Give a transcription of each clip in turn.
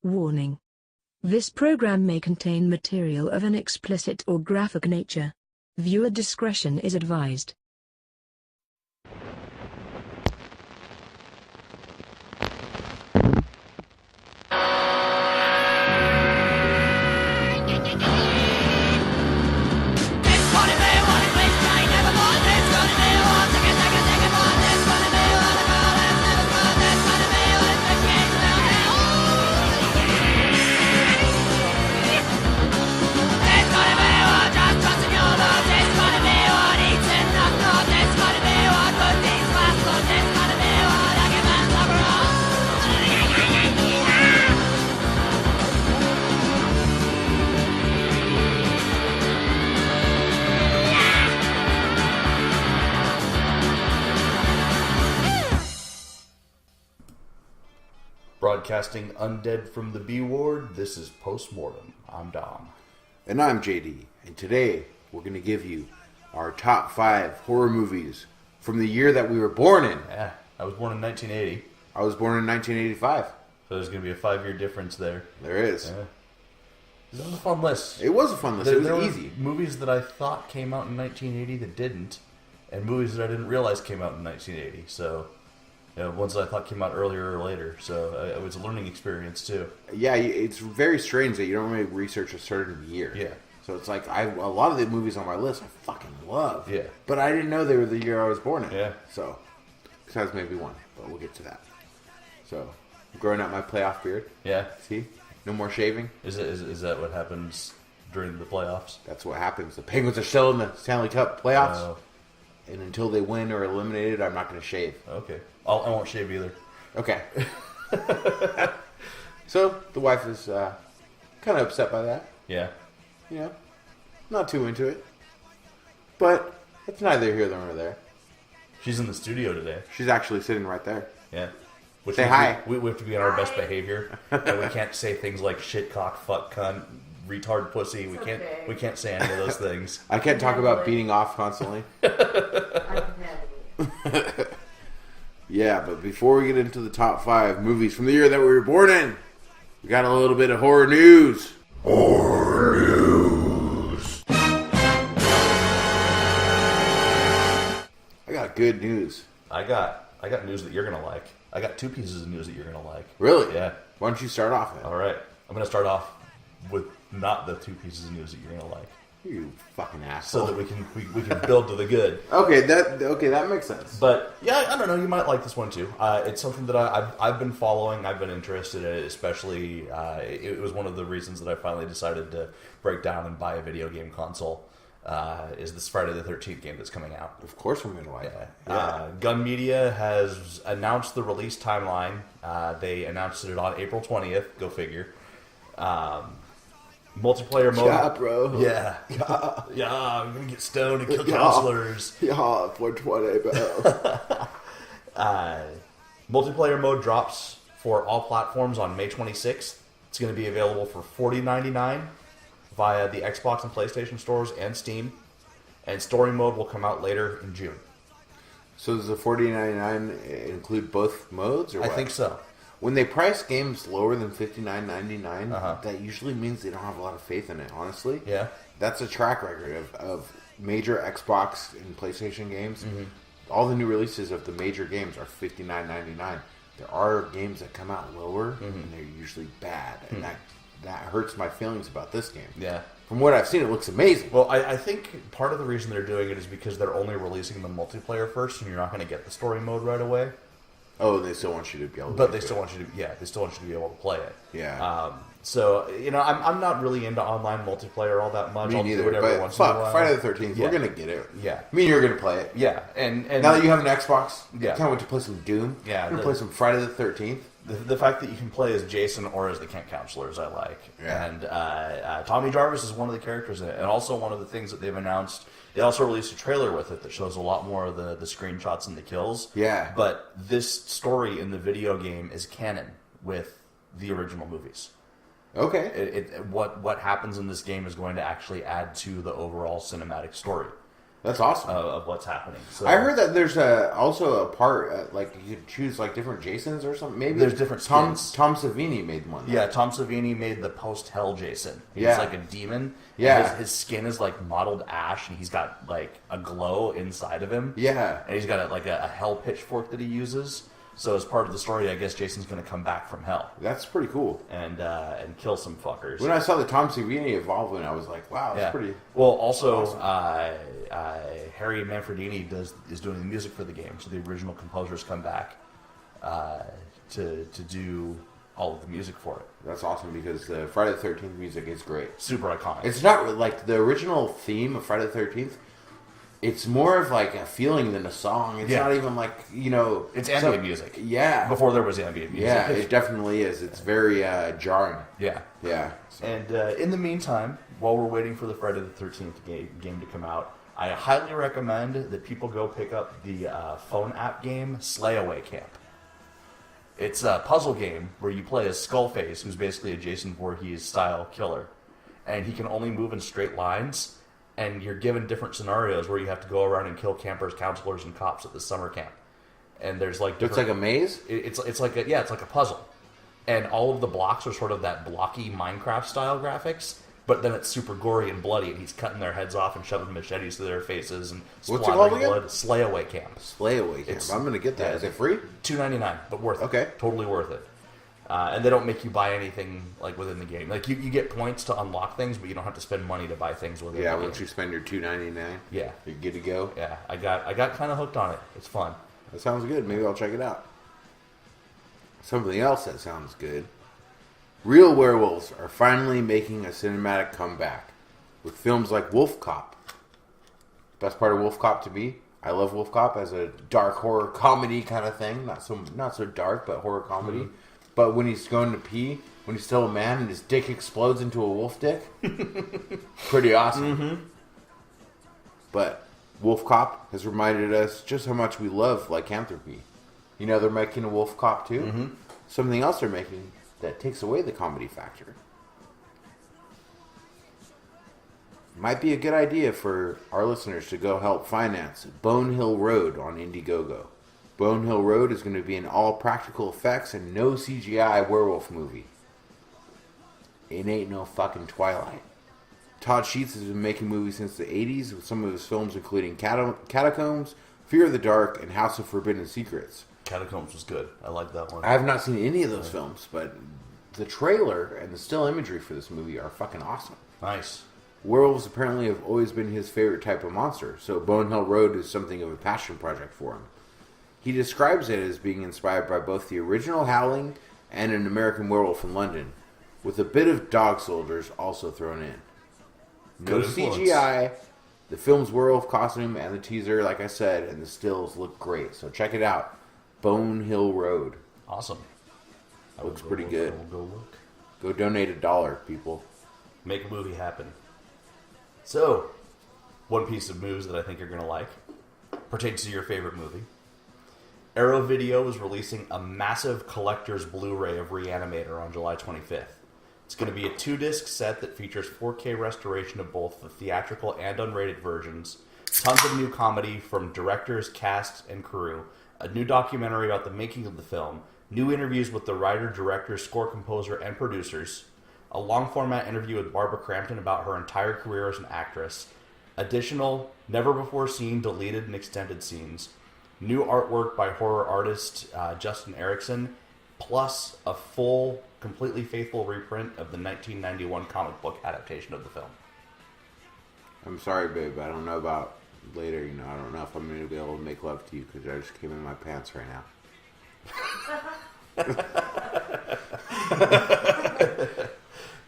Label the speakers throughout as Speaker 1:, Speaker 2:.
Speaker 1: Warning. This program may contain material of an explicit or graphic nature. Viewer discretion is advised.
Speaker 2: Broadcasting undead from the B Ward, this is Postmortem. I'm Dom.
Speaker 3: And I'm JD. And today we're going to give you our top 5 horror movies from the year that we were born in.
Speaker 2: Yeah, I was born in 1980.
Speaker 3: I was born in 1985.
Speaker 2: So there's going to be a 5-year difference there.
Speaker 3: There is.
Speaker 2: Yeah. This was a fun list.
Speaker 3: It was a fun list. It was easy.
Speaker 2: Movies that I thought came out in 1980 that didn't, and movies that I didn't realize came out in 1980. So, ones that I thought came out earlier or later. So it was a learning experience too.
Speaker 3: Yeah, it's very strange that you don't really research a certain year.
Speaker 2: Yeah.
Speaker 3: So it's like a lot of the movies on my list I fucking love.
Speaker 2: Yeah.
Speaker 3: But I didn't know they were the year I was born in.
Speaker 2: Yeah.
Speaker 3: So, besides maybe one, but we'll get to that. So, I'm growing out my playoff beard.
Speaker 2: Yeah.
Speaker 3: See? No more shaving.
Speaker 2: Is that what happens during the playoffs?
Speaker 3: That's what happens. The Penguins are still in the Stanley Cup playoffs.
Speaker 2: Oh.
Speaker 3: And until they win or are eliminated, I'm not going to shave.
Speaker 2: Okay. I won't shave either.
Speaker 3: Okay. So, the wife is kind of upset by that.
Speaker 2: Yeah.
Speaker 3: Not too into it. But it's neither here nor there.
Speaker 2: She's in the studio today.
Speaker 3: She's actually sitting right there.
Speaker 2: Yeah. Which
Speaker 3: Say hi.
Speaker 2: We have to be on our best behavior. And we can't say things like shit, cock, fuck, cunt, retard, pussy. We can't say any of those things.
Speaker 3: I can't talk about beating off constantly. Yeah, but before we get into the top 5 movies from the year that we were born in, we got a little bit of horror news. Horror news. I got good news.
Speaker 2: I got news that you're gonna like. I got 2 pieces of news that you're gonna like.
Speaker 3: Really?
Speaker 2: Yeah.
Speaker 3: Why don't you start off then?
Speaker 2: All right. I'm gonna start off with not the 2 pieces of news that you're gonna like,
Speaker 3: You fucking asshole.
Speaker 2: so that we can build to the good.
Speaker 3: Okay, that makes sense.
Speaker 2: But yeah, I don't know. You might like this one too. It's something that I've been following. I've been interested in it, especially. It was one of the reasons that I finally decided to break down and buy a video game console. Is this Friday the 13th game that's coming out?
Speaker 3: Of course, I'm gonna like it.
Speaker 2: Gun Media has announced the release timeline. They announced it on April 20th. Go figure. Multiplayer mode.
Speaker 3: Yeah, bro.
Speaker 2: Yeah. Yeah, I'm gonna get stoned and kill counselors.
Speaker 3: Yeah, 420, bro.
Speaker 2: Multiplayer mode drops for all platforms on May 26th. It's going to be available for $40.99 via the Xbox and PlayStation stores and Steam. And story mode will come out later in June.
Speaker 3: So does the $40.99 include both modes, or what?
Speaker 2: I think so.
Speaker 3: When they price games lower than $59.99, that usually means they don't have a lot of faith in it, honestly.
Speaker 2: Yeah.
Speaker 3: That's a track record of major Xbox and PlayStation games. Mm-hmm. All the new releases of the major games are $59.99. There are games that come out lower, and they're usually bad. And that hurts my feelings about this game.
Speaker 2: Yeah.
Speaker 3: From what I've seen, it looks amazing.
Speaker 2: Well, I think part of the reason they're doing it is because they're only releasing the multiplayer first, and you're not going to get the story mode right away.
Speaker 3: Oh, they still want you to be able to.
Speaker 2: But they still want you to, they still want you to be able to play it.
Speaker 3: Yeah.
Speaker 2: So I'm not really into online multiplayer all that much.
Speaker 3: Me
Speaker 2: I'll
Speaker 3: neither.
Speaker 2: do it every
Speaker 3: But
Speaker 2: once in a while.
Speaker 3: Friday the 13th,
Speaker 2: Yeah.
Speaker 3: we're gonna get it.
Speaker 2: Yeah.
Speaker 3: Me and you're gonna play it.
Speaker 2: Yeah, and
Speaker 3: Now that you have an Xbox,
Speaker 2: Yeah.
Speaker 3: I can't wait to play some Doom.
Speaker 2: Yeah,
Speaker 3: I'm gonna play some Friday the 13th.
Speaker 2: the fact that you can play as Jason or as the camp counselors, I like.
Speaker 3: Yeah.
Speaker 2: And Tommy Jarvis is one of the characters in it, and also one of the things that they've announced. They also released a trailer with it that shows a lot more of the screenshots and the kills.
Speaker 3: Yeah.
Speaker 2: But this story in the video game is canon with the original movies.
Speaker 3: Okay.
Speaker 2: What happens in this game is going to actually add to the overall cinematic story.
Speaker 3: That's awesome.
Speaker 2: of what's happening. So
Speaker 3: I heard that there's also a part like you could choose like different Jasons or something. Maybe
Speaker 2: there's different skins.
Speaker 3: Tom Savini made one.
Speaker 2: Yeah, Tom Savini made the post-hell Jason. He's
Speaker 3: Yeah.
Speaker 2: like a demon.
Speaker 3: Yeah.
Speaker 2: His skin is like mottled ash, and he's got like a glow inside of him.
Speaker 3: Yeah.
Speaker 2: And he's got a hell pitchfork that he uses. So as part of the story, I guess Jason's going to come back from hell
Speaker 3: That's pretty cool.
Speaker 2: and kill some fuckers.
Speaker 3: When I saw the Tom Savini involvement, I was like, wow, that's pretty.
Speaker 2: Well, also,
Speaker 3: awesome.
Speaker 2: Harry Manfredini is doing the music for the game, so the original composers come back to do all of the music for it.
Speaker 3: That's awesome because the Friday the 13th music is great.
Speaker 2: Super iconic.
Speaker 3: It's not like the original theme of Friday the 13th. It's more of like a feeling than a song. It's not even like,
Speaker 2: it's ambient music.
Speaker 3: Yeah.
Speaker 2: Before there was ambient music.
Speaker 3: Yeah, it definitely is. It's very jarring.
Speaker 2: Yeah.
Speaker 3: Yeah.
Speaker 2: And in the meantime, while we're waiting for the Friday the 13th game to come out, I highly recommend that people go pick up the phone app game Slayaway Camp. It's a puzzle game where you play as Skullface, who's basically a Jason Voorhees style killer, and he can only move in straight lines. And you're given different scenarios where you have to go around and kill campers, counselors, and cops at the summer camp. And there's like different,
Speaker 3: It's like a maze?
Speaker 2: It's like a puzzle, and all of the blocks are sort of that blocky Minecraft style graphics. But then it's super gory and bloody, and he's cutting their heads off and shoving machetes to their faces and
Speaker 3: What's it called
Speaker 2: splattering
Speaker 3: again?
Speaker 2: blood. Slayaway Camp.
Speaker 3: Slayaway Camp. I'm going to get that.
Speaker 2: yeah.
Speaker 3: Is it free?
Speaker 2: $2.99, but worth it.
Speaker 3: Okay.
Speaker 2: Totally worth it. And they don't make you buy anything like within the game. Like you get points to unlock things, but you don't have to spend money to buy things within the game.
Speaker 3: Once you spend your $2.99,
Speaker 2: Yeah.
Speaker 3: you're good to go.
Speaker 2: Yeah, I got kind of hooked on it. It's fun.
Speaker 3: That sounds good. Maybe I'll check it out. Something else that sounds good. Real werewolves are finally making a cinematic comeback with films like Wolf Cop. Best part of Wolf Cop to me, I love Wolf Cop as a dark horror comedy kind of thing. Not so dark, but horror comedy. Mm-hmm. But when he's going to pee, when he's still a man and his dick explodes into a wolf dick, pretty awesome. Mm-hmm. But Wolf Cop has reminded us just how much we love lycanthropy. They're making a Wolf Cop too. Mm-hmm. Something else they're making that takes away the comedy factor. Might be a good idea for our listeners to go help finance Bone Hill Road on Indiegogo. Bone Hill Road is going to be an all practical effects and no CGI werewolf movie. It ain't no fucking Twilight. Todd Sheets has been making movies since the 80s with some of his films including Catacombs, Fear of the Dark, and House of Forbidden Secrets.
Speaker 2: Catacombs was good. I like that one.
Speaker 3: I have not seen any of those films, but the trailer and the still imagery for this movie are fucking awesome.
Speaker 2: Nice.
Speaker 3: Werewolves apparently have always been his favorite type of monster, so Bone Hill Road is something of a passion project for him. He describes it as being inspired by both the original Howling and An American Werewolf in London, with a bit of Dog Soldiers also thrown in. No
Speaker 2: Good influence.
Speaker 3: CGI, the film's werewolf costume and the teaser, like I said, and the stills look great, so check it out. Bone Hill Road.
Speaker 2: Awesome.
Speaker 3: Looks pretty good.
Speaker 2: I will go look.
Speaker 3: Go donate $1, people.
Speaker 2: Make a movie happen. So, one piece of news that I think you're going to like pertains to your favorite movie. Arrow Video is releasing a massive collector's Blu-ray of Reanimator on July 25th. It's going to be a 2-disc set that features 4K restoration of both the theatrical and unrated versions, tons of new comedy from directors, cast, and crew, a new documentary about the making of the film, new interviews with the writer, director, score composer, and producers, a long-format interview with Barbara Crampton about her entire career as an actress, additional, never-before-seen deleted and extended scenes, new artwork by horror artist Justin Erickson, plus a full, completely faithful reprint of the 1991 comic book adaptation of the film.
Speaker 3: I'm sorry, babe. I don't know about later. I don't know if I'm going to be able to make love to you because I just came in my pants right now.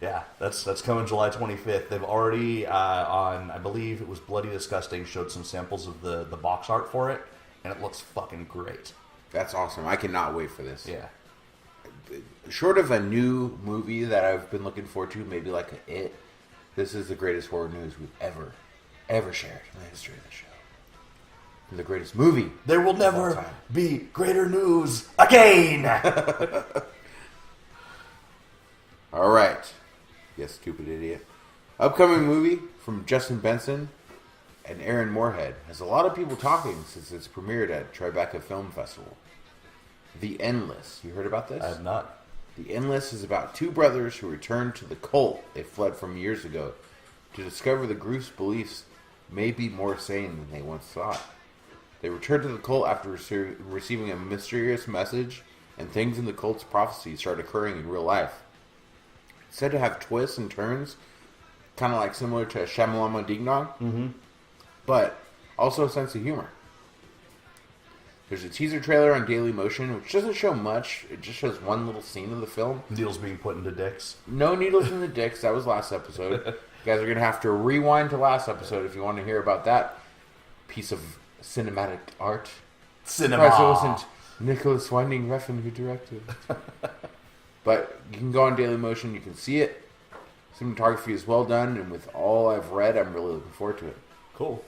Speaker 2: Yeah, that's coming July 25th. They've already, on, I believe it was Bloody Disgusting, showed some samples of the box art for it, and it looks fucking great.
Speaker 3: That's awesome. I cannot wait for this.
Speaker 2: Yeah.
Speaker 3: Short of a new movie that I've been looking forward to, maybe like It, this is the greatest horror news we've ever shared in the history of the show. And the greatest movie.
Speaker 2: There will
Speaker 3: of all
Speaker 2: never
Speaker 3: time.
Speaker 2: be greater news again!
Speaker 3: All right. Yes, stupid idiot. Upcoming movie from Justin Benson. and Aaron Moorhead has a lot of people talking since it's premiered at Tribeca Film Festival. The Endless. You heard about this?
Speaker 2: I have not.
Speaker 3: The Endless is about two brothers who return to the cult they fled from years ago to discover the group's beliefs may be more sane than they once thought. They return to the cult after receiving a mysterious message, and things in the cult's prophecy start occurring in real life. It's said to have twists and turns, kind of like similar to Shamalama Ding Dong, but also a sense of humor. There's a teaser trailer on Daily Motion, which doesn't show much. It just shows one little scene of the film.
Speaker 2: Needles being put into dicks.
Speaker 3: No needles in the dicks. That was last episode. You guys are going to have to rewind to last episode if you want to hear about that piece of cinematic art.
Speaker 2: Cinema.
Speaker 3: Right, so it wasn't Nicholas Winding Refn who directed it. But you can go on Daily Motion. You can see it. Cinematography is well done, and with all I've read, I'm really looking forward to it.
Speaker 2: Cool.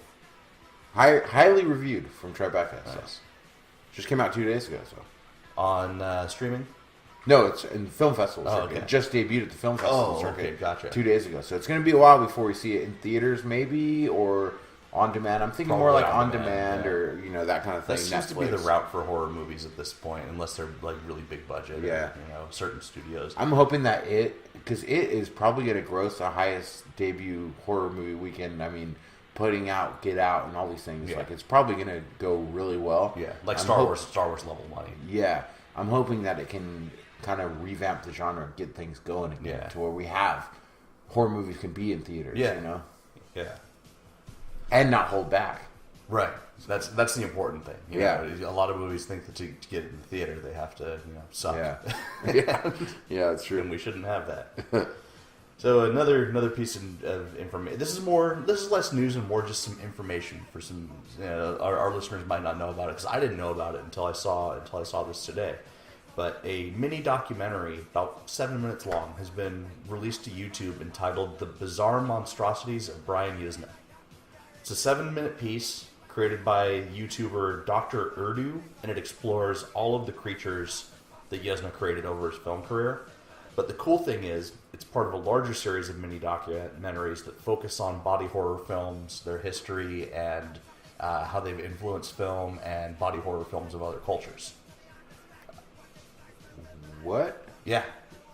Speaker 3: Highly reviewed from Tribeca.
Speaker 2: Nice.
Speaker 3: So. Just came out 2 days ago, so.
Speaker 2: On streaming?
Speaker 3: No, it's in the film festival circuit.
Speaker 2: Okay.
Speaker 3: It just debuted at the film festival circuit
Speaker 2: okay, gotcha.
Speaker 3: 2 days ago. So it's going to be a while before we see it in theaters, maybe, or on demand. I'm thinking more
Speaker 2: Probably
Speaker 3: like
Speaker 2: on
Speaker 3: on demand,
Speaker 2: demand,
Speaker 3: or that kind of thing.
Speaker 2: That seems to be
Speaker 3: Netflix.
Speaker 2: the route for horror movies at this point, unless they're like really big budget.
Speaker 3: Yeah.
Speaker 2: Or, certain studios.
Speaker 3: I'm hoping that because it is probably going to gross the highest debut horror movie weekend. I mean, putting out Get Out and all these things,
Speaker 2: Yeah.
Speaker 3: like it's probably going to go really well.
Speaker 2: Yeah, like
Speaker 3: I'm
Speaker 2: Star Wars level money.
Speaker 3: Yeah, I'm hoping that it can kind of revamp the genre and get things going again
Speaker 2: Yeah.
Speaker 3: to where we have horror movies can be in theaters.
Speaker 2: Yeah. Yeah.
Speaker 3: And not hold back.
Speaker 2: Right. That's the important thing. You
Speaker 3: Yeah.
Speaker 2: know, a lot of movies think that to get it in the theater, they have to suck.
Speaker 3: Yeah. Yeah, that's true.
Speaker 2: And we shouldn't have that. So another piece of information. This is less news and more just some information for some. Our listeners might not know about it because I didn't know about it until I saw this today. But a mini documentary about 7 minutes long has been released to YouTube entitled "The Bizarre Monstrosities of Brian Yuzna." It's a 7-minute piece created by YouTuber Dr. Urdu, and it explores all of the creatures that Yuzna created over his film career. But the cool thing is, it's part of a larger series of mini documentaries that focus on body horror films, their history, and how they've influenced film and body horror films of other cultures.
Speaker 3: What?
Speaker 2: Yeah.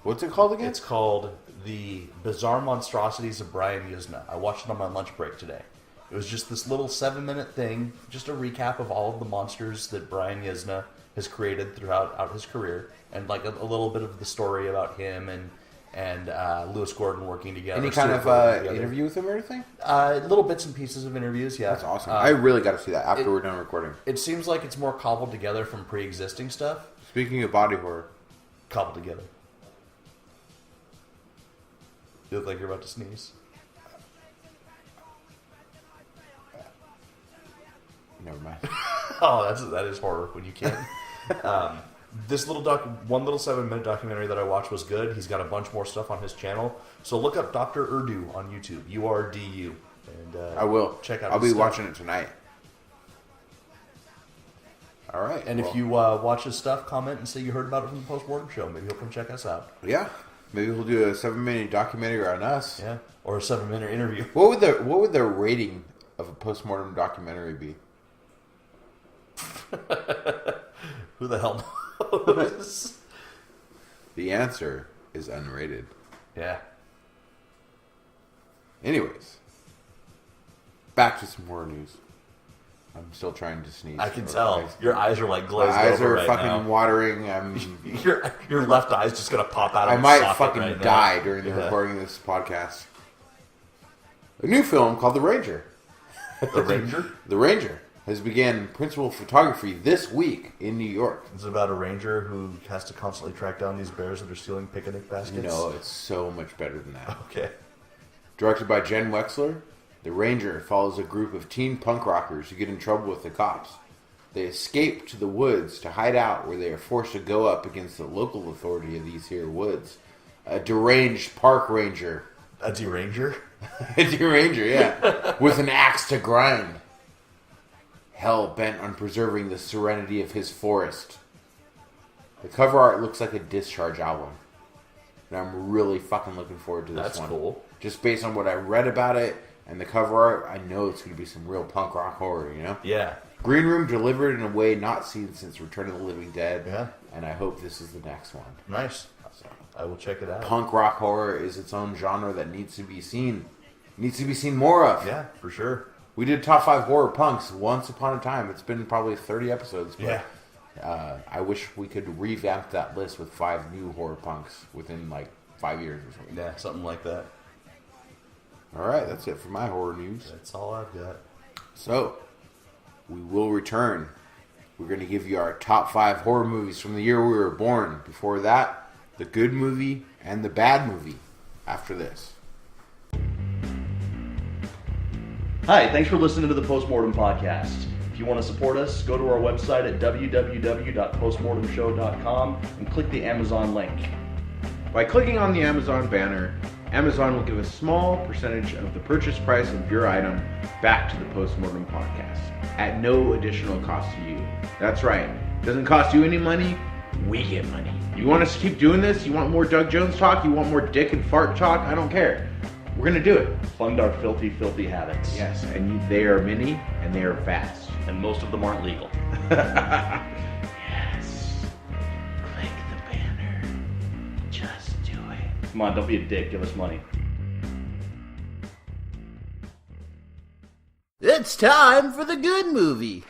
Speaker 3: What's it called again?
Speaker 2: It's called The Bizarre Monstrosities of Brian Yuzna. I watched it on my lunch break today. It was just this little 7-minute thing, just a recap of all of the monsters that Brian Yuzna has created throughout his career, and like a little bit of the story about him and Lewis Gordon working together.
Speaker 3: Any kind of interview with him or anything?
Speaker 2: Little bits and pieces of interviews, yeah.
Speaker 3: That's awesome. I really got to see that after we're done recording.
Speaker 2: It seems like it's more cobbled together from pre-existing stuff.
Speaker 3: Speaking of body horror.
Speaker 2: Cobbled together. You look like you're about to sneeze.
Speaker 3: Never mind.
Speaker 2: Oh, that is horror when you can't. This one little 7-minute documentary that I watched was good. He's got a bunch more stuff on his channel. So look up Dr. Urdu on YouTube. URDU. And
Speaker 3: I will.
Speaker 2: Check out
Speaker 3: I'll
Speaker 2: his
Speaker 3: be
Speaker 2: stuff.
Speaker 3: watching it tonight. All right.
Speaker 2: And if you watch his stuff, comment and say you heard about it from the Postmortem Show. Maybe he'll come check us out.
Speaker 3: Yeah. Maybe we'll do a 7-minute documentary on us.
Speaker 2: Yeah. Or a 7-minute interview.
Speaker 3: What would the rating of a postmortem documentary be?
Speaker 2: Who the hell knows?
Speaker 3: The answer is unrated.
Speaker 2: Yeah.
Speaker 3: Anyways, back to some horror news. I'm still trying to sneeze.
Speaker 2: I can tell. Your eyes are like glazed
Speaker 3: My eyes
Speaker 2: over
Speaker 3: are
Speaker 2: right
Speaker 3: fucking
Speaker 2: now.
Speaker 3: watering.
Speaker 2: Your left eye's just gonna pop out of
Speaker 3: I
Speaker 2: its
Speaker 3: might
Speaker 2: socket
Speaker 3: fucking
Speaker 2: right now.
Speaker 3: die during the
Speaker 2: Yeah.
Speaker 3: recording of this podcast. A new film called The Ranger.
Speaker 2: The Ranger?
Speaker 3: The Ranger has began principal photography this week in New York.
Speaker 2: It's about a ranger who has to constantly track down these bears that are stealing picnic baskets.
Speaker 3: No, it's so much better than that.
Speaker 2: Okay.
Speaker 3: Directed by Jen Wexler, The Ranger follows a group of teen punk rockers who get in trouble with the cops. They escape to the woods to hide out, where they are forced to go up against the local authority of these here woods. A deranged park ranger.
Speaker 2: A deranger?
Speaker 3: A deranger, yeah. With an axe to grind. Hell bent on preserving the serenity of his forest. The cover art looks like a Discharge album. And I'm really fucking looking forward to this
Speaker 2: That's
Speaker 3: one.
Speaker 2: cool.
Speaker 3: Just based on what I read about it And the cover art, I know it's going to be some real punk rock horror, you know?
Speaker 2: Yeah.
Speaker 3: Green Room delivered in a way not seen since Return of the Living Dead.
Speaker 2: Yeah.
Speaker 3: And I hope this is the next one.
Speaker 2: Nice. I will check it out.
Speaker 3: Punk rock horror is its own genre that needs to be seen. Needs to be seen more of.
Speaker 2: Yeah, for sure.
Speaker 3: We did top 5 horror punks once upon a time. It's been probably 30 episodes. But, I wish we could revamp that list with 5 new horror punks within like 5 years or something.
Speaker 2: Yeah, something like that.
Speaker 3: All right, that's it for my horror news.
Speaker 2: That's all I've got.
Speaker 3: So, we will return. We're going to give you our top 5 horror movies from the year we were born. Before that, the good movie and the bad movie after this.
Speaker 4: Hi, thanks for listening to the Postmortem Podcast. If you want to support us, go to our website at www.postmortemshow.com and click the Amazon link.
Speaker 3: By clicking on the Amazon banner, Amazon will give a small percentage of the purchase price of your item back to the Postmortem Podcast at no additional cost to you. That's right. It doesn't cost you any money. We get money. You want us to keep doing this? You want more Doug Jones talk? You want more dick and fart talk? I don't care. We're going to do it.
Speaker 4: Fund our filthy, filthy habits.
Speaker 3: Yes, and they are many and they are fast.
Speaker 4: And most of them aren't legal.
Speaker 3: Yes. Click the banner. Just do it.
Speaker 4: Come on, don't be a dick. Give us money.
Speaker 5: It's time for the good movie.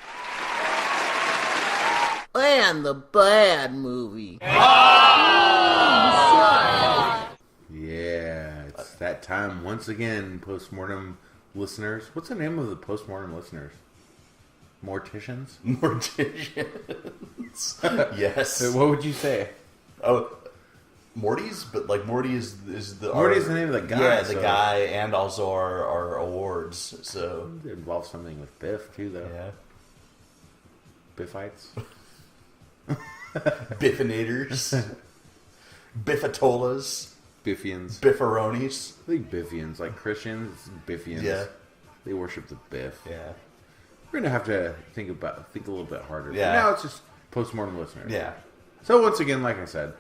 Speaker 5: And the bad movie.
Speaker 3: Yeah, it's that time once again, Postmortem listeners. What's the name of the Postmortem listeners? Morticians?
Speaker 2: Morticians. Yes.
Speaker 3: What would you say?
Speaker 2: Oh, Morty's? But like Morty is the...
Speaker 3: Morty's the name of the guy.
Speaker 2: Yeah, the guy, and also our awards, so...
Speaker 3: It involves something with Biff, too, though.
Speaker 2: Yeah.
Speaker 3: Biffites?
Speaker 2: Biffinators. Biffatolas.
Speaker 3: Biffians.
Speaker 2: Biffaronis.
Speaker 3: I think Biffians. Like Christians, Biffians.
Speaker 2: Yeah.
Speaker 3: They worship the Biff.
Speaker 2: Yeah.
Speaker 3: We're going to have to think a little bit harder.
Speaker 2: Yeah.
Speaker 3: But now it's just Postmortem listeners.
Speaker 2: Yeah.
Speaker 3: So once again, like I said,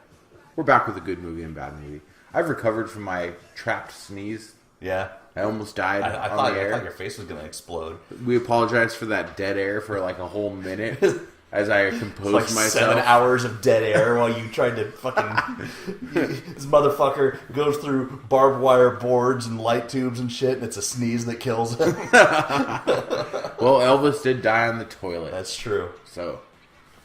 Speaker 3: we're back with a good movie and bad movie. I've recovered from my trapped sneeze.
Speaker 2: Yeah.
Speaker 3: I almost died
Speaker 2: I
Speaker 3: on
Speaker 2: thought
Speaker 3: the air.
Speaker 2: your face was going to explode.
Speaker 3: We apologize for that dead air for like a whole minute as I composed
Speaker 2: Like
Speaker 3: myself.
Speaker 2: 7 hours of dead air while you tried to fucking... This motherfucker goes through barbed wire boards and light tubes and shit, and it's a sneeze that kills him.
Speaker 3: Well, Elvis did die on the toilet.
Speaker 2: That's true.
Speaker 3: So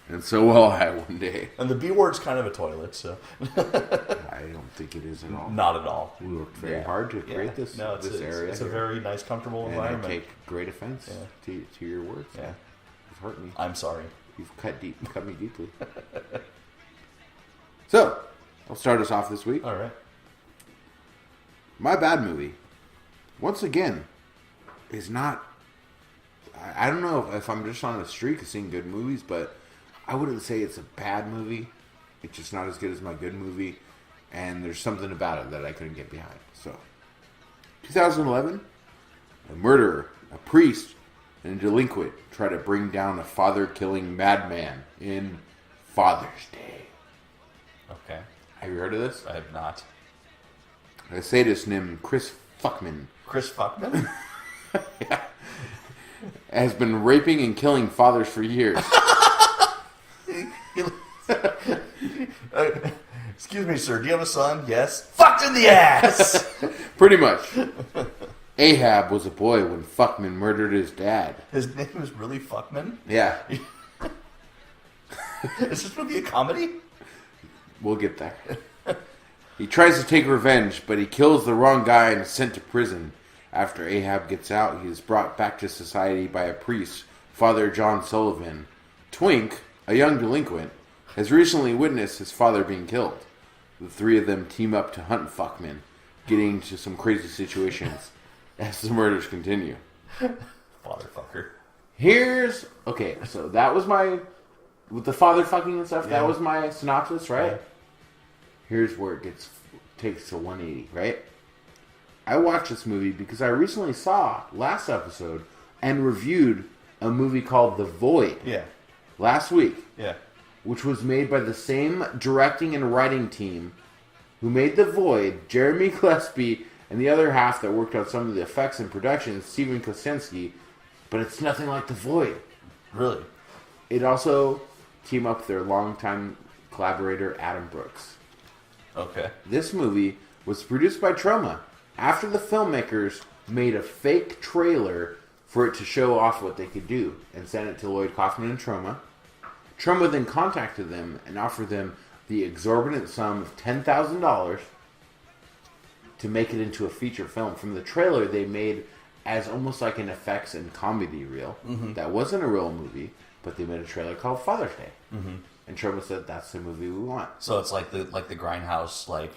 Speaker 3: will I one day.
Speaker 2: And the B word's kind of a toilet, so...
Speaker 3: I don't think it is at all.
Speaker 2: Not at all.
Speaker 3: We worked very hard to create this area.
Speaker 2: It's a very nice, comfortable
Speaker 3: and
Speaker 2: environment.
Speaker 3: I take great offense to your words.
Speaker 2: Yeah.
Speaker 3: You've hurt me.
Speaker 2: I'm sorry.
Speaker 3: You've cut me deeply. So, I'll start us off this week.
Speaker 2: All right.
Speaker 3: My bad movie, once again, is not... I don't know if I'm just on a streak of seeing good movies, but I wouldn't say it's a bad movie. It's just not as good as my good movie, and there's something about it that I couldn't get behind. So, 2011, a murderer, a priest, and a delinquent try to bring down a father-killing madman in Father's Day.
Speaker 2: Okay.
Speaker 3: Have you heard of this?
Speaker 2: I have not.
Speaker 3: A sadist named Chris Fuckman
Speaker 2: Chris Fuckman?
Speaker 3: has been raping and killing fathers for years.
Speaker 2: Excuse me, sir. Do you have a son? Yes. Fucked in the ass!
Speaker 3: Pretty much. Ahab was a boy when Fuckman murdered his dad.
Speaker 2: His name is really Fuckman?
Speaker 3: Yeah,
Speaker 2: Is this movie a comedy?
Speaker 3: we'll get there. He tries to take revenge, but he kills the wrong guy and is sent to prison. After Ahab gets out, he is brought back to society by a priest, Father John Sullivan. Twink, a young delinquent, has recently witnessed his father being killed. The three of them team up to hunt Fuckman, getting into some crazy situations as the murders continue.
Speaker 2: Fatherfucker.
Speaker 3: Okay, so that was my... With the father fucking and stuff,
Speaker 2: Yeah.
Speaker 3: that was my synopsis, right?
Speaker 2: Yeah.
Speaker 3: Here's where it takes a 180, right? I watched this movie because I recently saw last episode and reviewed a movie called The Void
Speaker 2: Yeah.
Speaker 3: last week,
Speaker 2: Yeah.
Speaker 3: which was made by the same directing and writing team who made The Void, Jeremy Gillespie And the other half that worked on some of the effects and production is Steven Kosinski, but it's nothing like The Void.
Speaker 2: Really?
Speaker 3: It also teamed up with their longtime collaborator Adam Brooks.
Speaker 2: Okay.
Speaker 3: This movie was produced by Troma after the filmmakers made a fake trailer for it to show off what they could do and sent it to Lloyd Kaufman and Troma. Troma then contacted them and offered them the exorbitant sum of $10,000 to make it into a feature film. From the trailer, they made as almost like an effects and comedy reel. That wasn't a real movie, but they made a trailer called Father's Day. And Troma said, that's the movie we want.
Speaker 2: So it's like the Grindhouse, like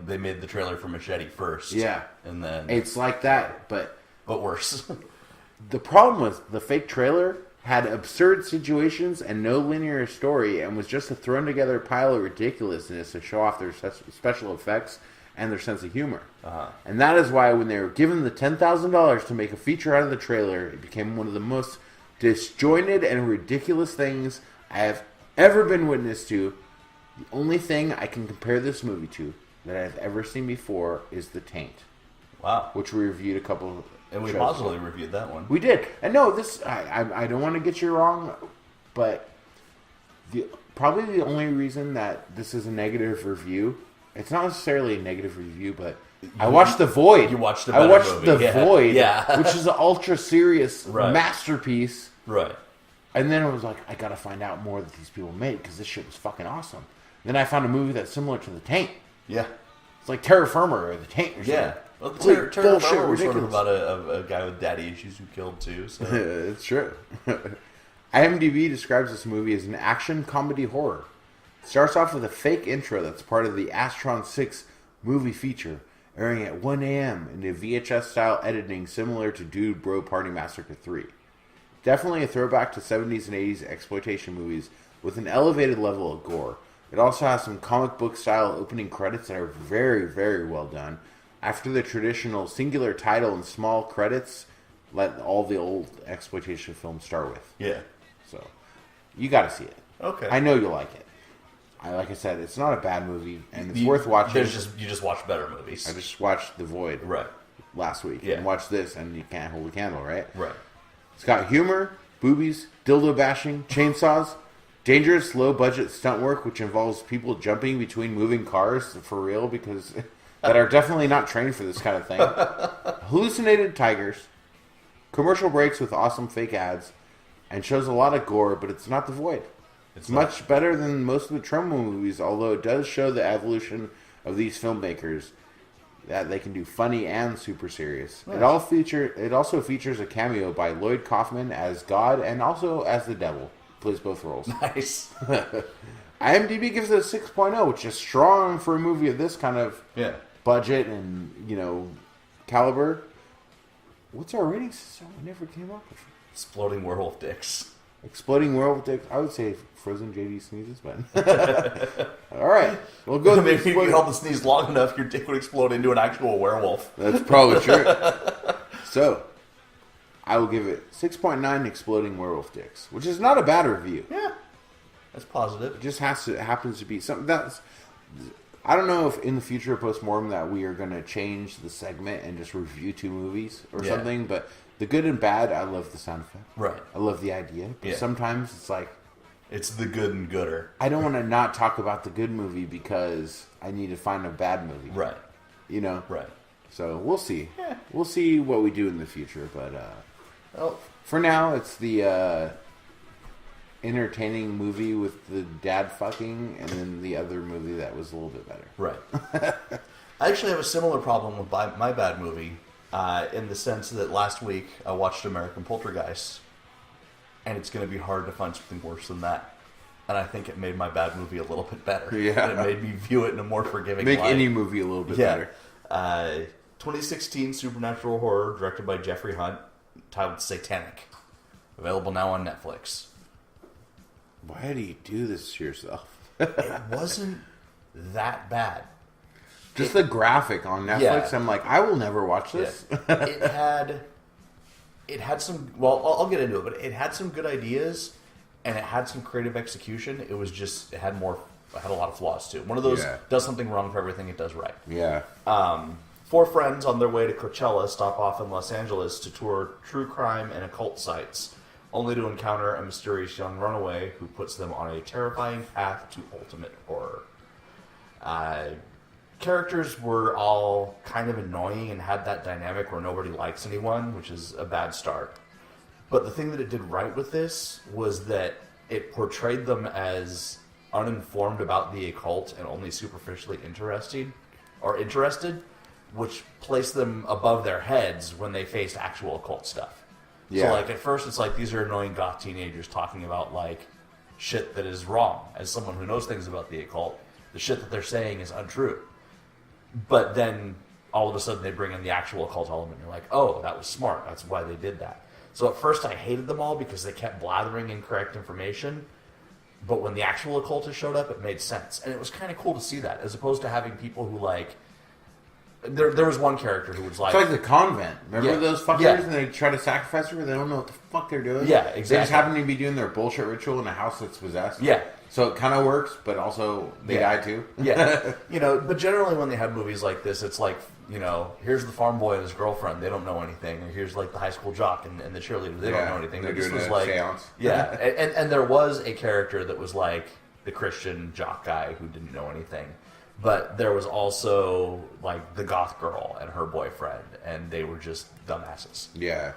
Speaker 2: they made the trailer for Machete first.
Speaker 3: Yeah.
Speaker 2: And then...
Speaker 3: It's like that, but
Speaker 2: worse.
Speaker 3: the problem was the fake trailer had absurd situations and no linear story and was just a thrown together pile of ridiculousness to show off their special effects and their sense of humor. And that is why when they were given the $10,000 to make a feature out of the trailer, it became one of the most disjointed and ridiculous things I have ever been witness to. The only thing I can compare this movie to that I've ever seen before is The Taint,
Speaker 2: Wow.
Speaker 3: which we reviewed a couple
Speaker 2: And we
Speaker 3: shows
Speaker 2: positively
Speaker 3: ago.
Speaker 2: reviewed that one.
Speaker 3: We did. And no, this I don't want to get you wrong, but probably the only reason that this is a negative review, it's not necessarily a negative review, but I watched The Void.
Speaker 2: You watched a
Speaker 3: I
Speaker 2: better
Speaker 3: watched
Speaker 2: movie.
Speaker 3: The
Speaker 2: Yeah.
Speaker 3: Void,
Speaker 2: Yeah.
Speaker 3: which is an ultra serious
Speaker 2: Right.
Speaker 3: masterpiece.
Speaker 2: Right.
Speaker 3: And then I was like, I gotta find out more that these people made because this shit was fucking awesome. Then I found a movie that's similar to The Taint.
Speaker 2: Yeah.
Speaker 3: It's like Terra Firma or The Taint or something.
Speaker 2: Yeah. Well,
Speaker 3: Complete
Speaker 2: Terra
Speaker 3: bullshit,
Speaker 2: Firma was sort of
Speaker 3: ridiculous.
Speaker 2: about a guy with daddy issues who killed too. So
Speaker 3: It's true. IMDb describes this movie as an action comedy horror. It starts off with a fake intro that's part of the Astron 6 movie feature, airing at 1 a.m. in a VHS-style editing similar to Dude Bro Party Massacre 3. Definitely a throwback to 70s and 80s exploitation movies with an elevated level of gore. It also has some comic book style opening credits that are very, very well done. After the traditional singular title and small credits, let all the old exploitation films start with.
Speaker 2: yeah.
Speaker 3: So, you got to see it.
Speaker 2: Okay.
Speaker 3: I know you'll like it. Like I said, it's not a bad movie, and it's worth watching.
Speaker 2: You just watch better movies.
Speaker 3: I just watched The Void
Speaker 2: Right.
Speaker 3: last week,
Speaker 2: Yeah.
Speaker 3: and watched this, and you can't hold a candle, right?
Speaker 2: Right.
Speaker 3: It's got humor, boobies, dildo bashing, chainsaws, dangerous low-budget stunt work, which involves people jumping between moving cars for real, because that are definitely not trained for this kind of thing. Hallucinated tigers, commercial breaks with awesome fake ads, and shows a lot of gore, but it's not The Void. It's much better than most of the Troma movies, although it does show the evolution of these filmmakers, that they can do funny and super serious. Nice. It also features a cameo by Lloyd Kaufman as God and also as the devil. Plays both roles.
Speaker 2: Nice.
Speaker 3: IMDb gives it a 6.0, which is strong for a movie of this kind of
Speaker 2: Yeah.
Speaker 3: budget and, caliber. What's our rating system? We never came up with it.
Speaker 2: Exploding werewolf dicks.
Speaker 3: Exploding werewolf dick. I would say Frozen JD sneezes, but all right, we'll go.
Speaker 2: Maybe if you held the sneeze long enough, your dick would explode into an actual werewolf.
Speaker 3: That's probably true. So, I will give it 6.9 exploding werewolf dicks, which is not a bad review.
Speaker 2: Yeah, that's positive.
Speaker 3: It just happens to be something that's. I don't know if in the future postmortem that we are going to change the segment and just review 2 movies or something, but the good and bad, I love the sound effect.
Speaker 2: Right.
Speaker 3: I love the idea, but sometimes it's like.
Speaker 2: It's the good and gooder.
Speaker 3: I don't want to not talk about the good movie because I need to find a bad movie.
Speaker 2: Right. Right.
Speaker 3: So we'll see. Yeah. We'll see what we do in the future. But
Speaker 2: Well,
Speaker 3: for now, it's the entertaining movie with the dad fucking, and then the other movie that was a little bit better.
Speaker 2: right. I actually have a similar problem with my bad movie, in the sense that last week I watched American Poltergeist, and it's going to be hard to find something worse than that. And I think it made my bad movie a little bit better.
Speaker 3: Yeah.
Speaker 2: And it made me view it in a more forgiving
Speaker 3: Make
Speaker 2: light.
Speaker 3: any movie a little bit
Speaker 2: Yeah.
Speaker 3: better.
Speaker 2: 2016 supernatural horror directed by Jeffrey Hunt, titled Satanic. Available now on Netflix.
Speaker 3: Why do you do this to yourself?
Speaker 2: It wasn't that bad.
Speaker 3: Just the graphic on Netflix,
Speaker 2: Yeah.
Speaker 3: I'm like, I will never watch this.
Speaker 2: It had some, well, I'll get into it, but it had some good ideas, and it had some creative execution. It was just, it had a lot of flaws too. One of those does something wrong for everything it does right.
Speaker 3: Yeah.
Speaker 2: Four friends on their way to Coachella stop off in Los Angeles to tour true crime and occult sites, only to encounter a mysterious young runaway who puts them on a terrifying path to ultimate horror. Characters were all kind of annoying and had that dynamic where nobody likes anyone, which is a bad start. But the thing that it did right with this was that it portrayed them as uninformed about the occult and only superficially interested, which placed them above their heads when they faced actual occult stuff.
Speaker 3: Yeah.
Speaker 2: So, like, at first it's like, these are annoying goth teenagers talking about, like, shit that is wrong. As someone who knows things about the occult, the shit that they're saying is untrue. But then, all of a sudden, they bring in the actual occult element. You're like, oh, that was smart. That's why they did that. So at first I hated them all because they kept blathering incorrect information. But when the actual occultist showed up, it made sense. And it was kind of cool to see that, as opposed to having people who, like... There was one character who was like...
Speaker 3: It's like the convent. Remember those fuckers?
Speaker 2: Yeah.
Speaker 3: And they try to sacrifice her, they don't know what the fuck they're doing?
Speaker 2: Yeah,
Speaker 3: They
Speaker 2: exactly.
Speaker 3: just happen to be doing their bullshit ritual in a house that's possessed.
Speaker 2: Yeah.
Speaker 3: So it kind of works, but also they die too.
Speaker 2: Yeah. But generally when they have movies like this, it's like, here's the farm boy and his girlfriend. They don't know anything. Or here's like the high school jock and the cheerleader. They don't know anything.
Speaker 3: They're
Speaker 2: But this
Speaker 3: doing
Speaker 2: was
Speaker 3: a
Speaker 2: like,
Speaker 3: seance.
Speaker 2: yeah. And there was a character that was like the Christian jock guy who didn't know anything. But there was also like the goth girl and her boyfriend, and they were just dumbasses.
Speaker 3: Yeah.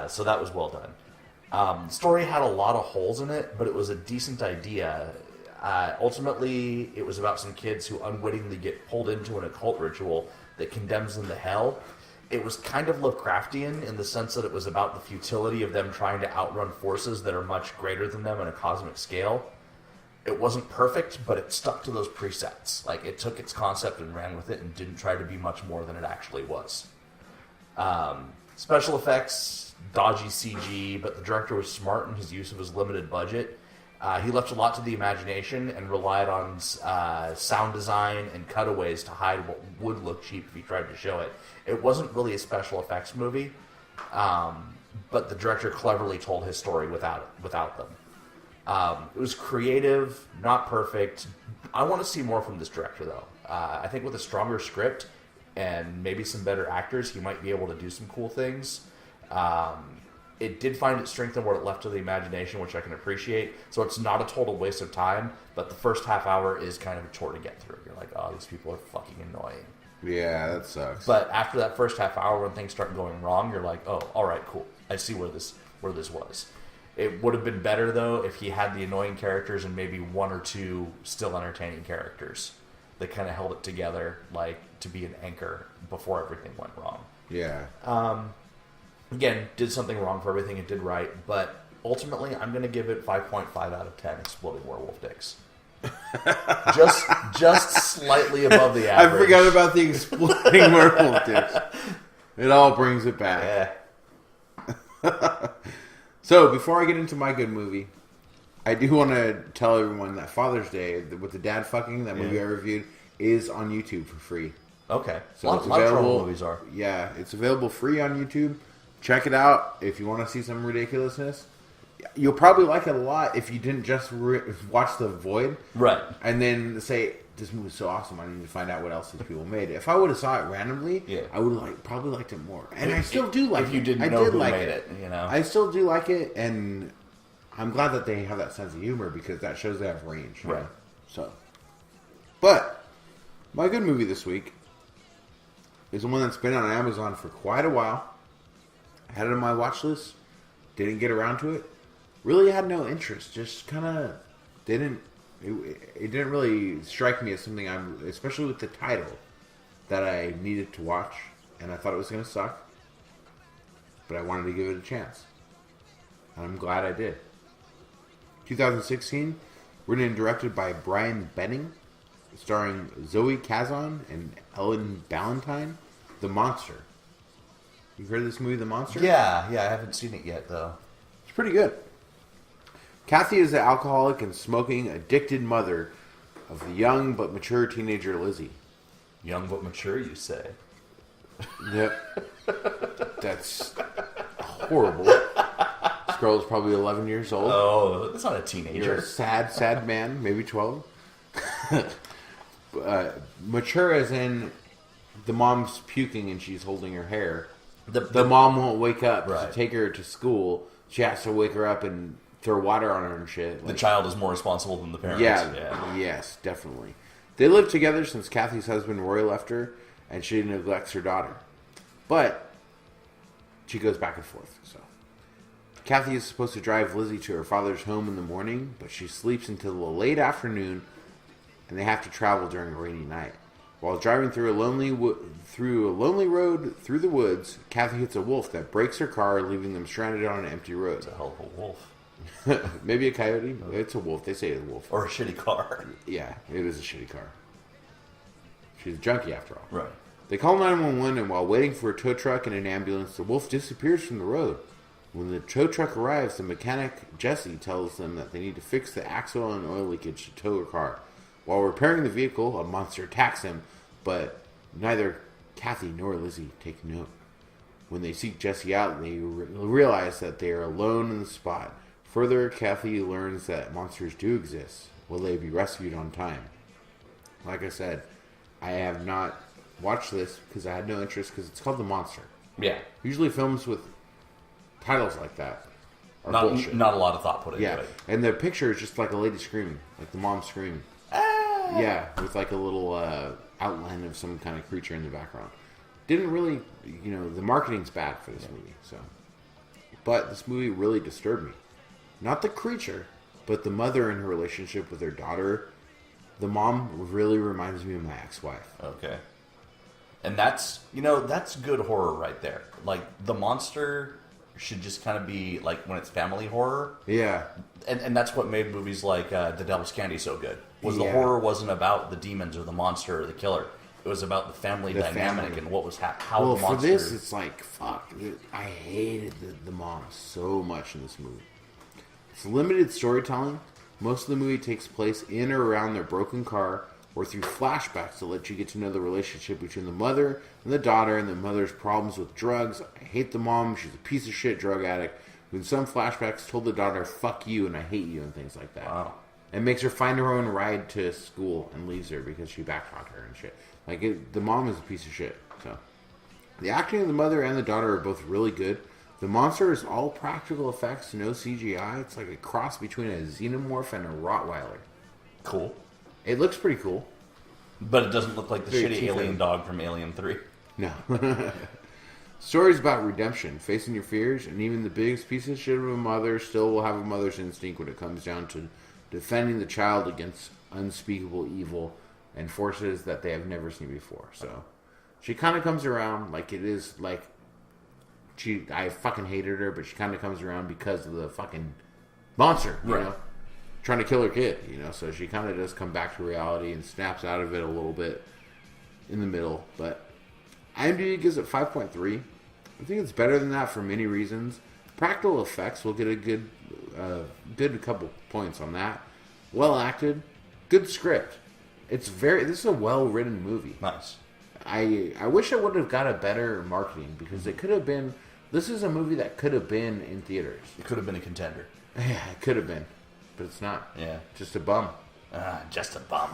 Speaker 2: So that was well done. Story had a lot of holes in it, but it was a decent idea. Ultimately, it was about some kids who unwittingly get pulled into an occult ritual that condemns them to hell. It was kind of Lovecraftian in the sense that it was about the futility of them trying to outrun forces that are much greater than them on a cosmic scale. It wasn't perfect, but it stuck to those presets. Like, it took its concept and ran with it and didn't try to be much more than it actually was. Special effects, dodgy CG, but the director was smart in his use of his limited budget. He left a lot to the imagination and relied on sound design and cutaways to hide what would look cheap if he tried to show it. It wasn't really a special effects movie, but the director cleverly told his story without them. It was creative, not perfect. I want to see more from this director, though. I think with a stronger script and maybe some better actors, he might be able to do some cool things. It did find its strength in what it left to the imagination, which I can appreciate. So it's not a total waste of time, but the first half hour is kind of a chore to get through. You're like, oh, these people are fucking annoying.
Speaker 3: Yeah, that sucks.
Speaker 2: But after that first half hour, when things start going wrong, you're like, oh, all right, cool. I see where this was. It would have been better, though, if he had the annoying characters and maybe one or two still entertaining characters that kind of held it together, like, to be an anchor before everything went wrong.
Speaker 3: Yeah.
Speaker 2: Again, did something wrong for everything it did right, but ultimately, I'm going to give it 5.5 out of 10 exploding werewolf dicks. just slightly above the average.
Speaker 3: I forgot about the exploding werewolf dicks. It all brings it back.
Speaker 2: Yeah.
Speaker 3: So, before I get into my good movie, I do want to tell everyone that Father's Day, with the dad fucking, that movie I reviewed, is on YouTube for free.
Speaker 2: Okay.
Speaker 3: So
Speaker 2: a lot of trouble movies are.
Speaker 3: Yeah, it's available free on YouTube. Check it out if you want to see some ridiculousness. You'll probably like it a lot if you didn't just watch The Void.
Speaker 2: Right.
Speaker 3: And then say, this movie's so awesome, I need to find out what else these people made. If I would have saw it randomly, I would have probably liked it more. And I still do like it.
Speaker 2: If you didn't know who made it,
Speaker 3: I still do like it, and I'm glad that they have that sense of humor because that shows they have range.
Speaker 2: Right.
Speaker 3: So, but my good movie this week is the one that's been on Amazon for quite a while. I had it on my watch list. Didn't get around to it. Really had no interest. Just kind of didn't. It didn't really strike me as something especially with the title, that I needed to watch, and I thought it was going to suck. But I wanted to give it a chance. And I'm glad I did. 2016, written and directed by Brian Benning, starring Zoe Kazan and Ellen Ballantine, The Monster. You've heard of this movie, The Monster?
Speaker 2: Yeah, I haven't seen it yet, though.
Speaker 3: It's pretty good. Kathy is the alcoholic and smoking addicted mother of the young but mature teenager Lizzie.
Speaker 2: Young but mature, you say?
Speaker 3: Yep. That's horrible. This girl is probably 11 years old.
Speaker 2: Oh, that's not a teenager.
Speaker 3: You're a sad man, maybe 12. Mature as in the mom's puking and she's holding her hair.
Speaker 2: The
Speaker 3: The mom won't wake up
Speaker 2: Right.
Speaker 3: to take her to school. She has to wake her up and throw water on her and shit.
Speaker 2: the child is more responsible than the parents.
Speaker 3: Yeah, yes, definitely. They lived together since Kathy's husband Roy left her, and she neglects her daughter. But she goes back and forth. So Kathy is supposed to drive Lizzie to her father's home in the morning, but she sleeps until the late afternoon, and they have to travel during a rainy night. While driving through a lonely road through the woods, Kathy hits a wolf that breaks her car, leaving them stranded on an empty road.
Speaker 2: It's a hell of a wolf.
Speaker 3: Maybe a coyote? It's a wolf. They say it's a wolf.
Speaker 2: Or a shitty car.
Speaker 3: Yeah, it is a shitty car. She's a junkie after all.
Speaker 2: Right.
Speaker 3: They call 911, and while waiting for a tow truck and an ambulance, the wolf disappears from the road. When the tow truck arrives, the mechanic, Jesse, tells them that they need to fix the axle and oil leakage to tow her car. While repairing the vehicle, a monster attacks him, but neither Kathy nor Lizzie take note. When they seek Jesse out, they realize that they are alone in the spot. Further, Kathy learns that monsters do exist. Will they be rescued on time? Like I said, I have not watched this because I had no interest because it's called The Monster.
Speaker 2: Yeah.
Speaker 3: Usually films with titles like that are bullshit.
Speaker 2: Not a lot of thought put into
Speaker 3: Yeah,
Speaker 2: it.
Speaker 3: and the picture is just like a lady screaming, like the mom screaming. Yeah, with like a little outline of some kind of creature in the background. Didn't really, the marketing's bad for this movie. So, but this movie really disturbed me. Not the creature, but the mother and her relationship with her daughter. The mom really reminds me of my ex-wife.
Speaker 2: Okay. And that's good horror right there. Like, the monster should just kind of be, like, when it's family horror.
Speaker 3: Yeah.
Speaker 2: And that's what made movies like The Devil's Candy so good. Was the
Speaker 3: Yeah.
Speaker 2: horror wasn't about the demons or the monster or the killer. It was about the family
Speaker 3: The
Speaker 2: dynamic
Speaker 3: family.
Speaker 2: and what was how
Speaker 3: Well,
Speaker 2: the
Speaker 3: for
Speaker 2: monster...
Speaker 3: this, it's like, fuck. I hated the mom so much in this movie. It's limited storytelling. Most of the movie takes place in or around their broken car or through flashbacks to let you get to know the relationship between the mother and the daughter and the mother's problems with drugs. I hate the mom. She's a piece of shit drug addict who in some flashbacks told the daughter, fuck you and I hate you and things like that.
Speaker 2: Wow.
Speaker 3: And makes her find her own ride to school and leaves her because she backtalked her and shit. The mom is a piece of shit. So the acting of the mother and the daughter are both really good. The monster is all practical effects, no CGI. It's like a cross between a xenomorph and a Rottweiler.
Speaker 2: Cool.
Speaker 3: It looks pretty cool.
Speaker 2: But it doesn't look like the
Speaker 3: Very
Speaker 2: shitty
Speaker 3: teeth
Speaker 2: alien
Speaker 3: in.
Speaker 2: dog from Alien 3.
Speaker 3: No. Stories about redemption, facing your fears, and even the biggest piece of shit of a mother still will have a mother's instinct when it comes down to defending the child against unspeakable evil and forces that they have never seen before. So she kind of comes around like it is like I fucking hated her, but she kind of comes around because of the fucking monster, you know, trying to kill her kid, so she kind of does come back to reality and snaps out of it a little bit in the middle, but IMDb gives it 5.3. I think it's better than that for many reasons. Practical effects will get a good couple points on that. Well acted, good script. This is a well written movie.
Speaker 2: Nice.
Speaker 3: I wish it would have got a better marketing because it could have been. This is a movie that could have been in theaters.
Speaker 2: It could have been a contender.
Speaker 3: Yeah, it could have been, but it's not.
Speaker 2: Yeah.
Speaker 3: Just a bum.
Speaker 2: Just a bum.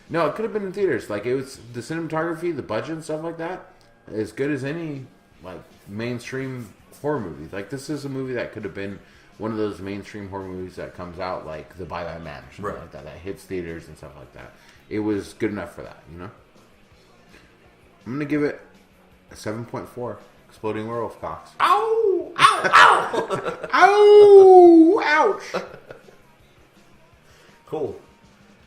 Speaker 3: No, it could have been in theaters. Like, it was the cinematography, the budget and stuff like that, as good as any like mainstream horror movie. Like, this is a movie that could have been one of those mainstream horror movies that comes out like The Bye Bye Man or something like that hits theaters and stuff like that. It was good enough for that, I'm gonna give it a 7.4. Exploding werewolf cocks.
Speaker 2: Ow! Ow! Ow!
Speaker 3: Ow! Ouch!
Speaker 2: Cool.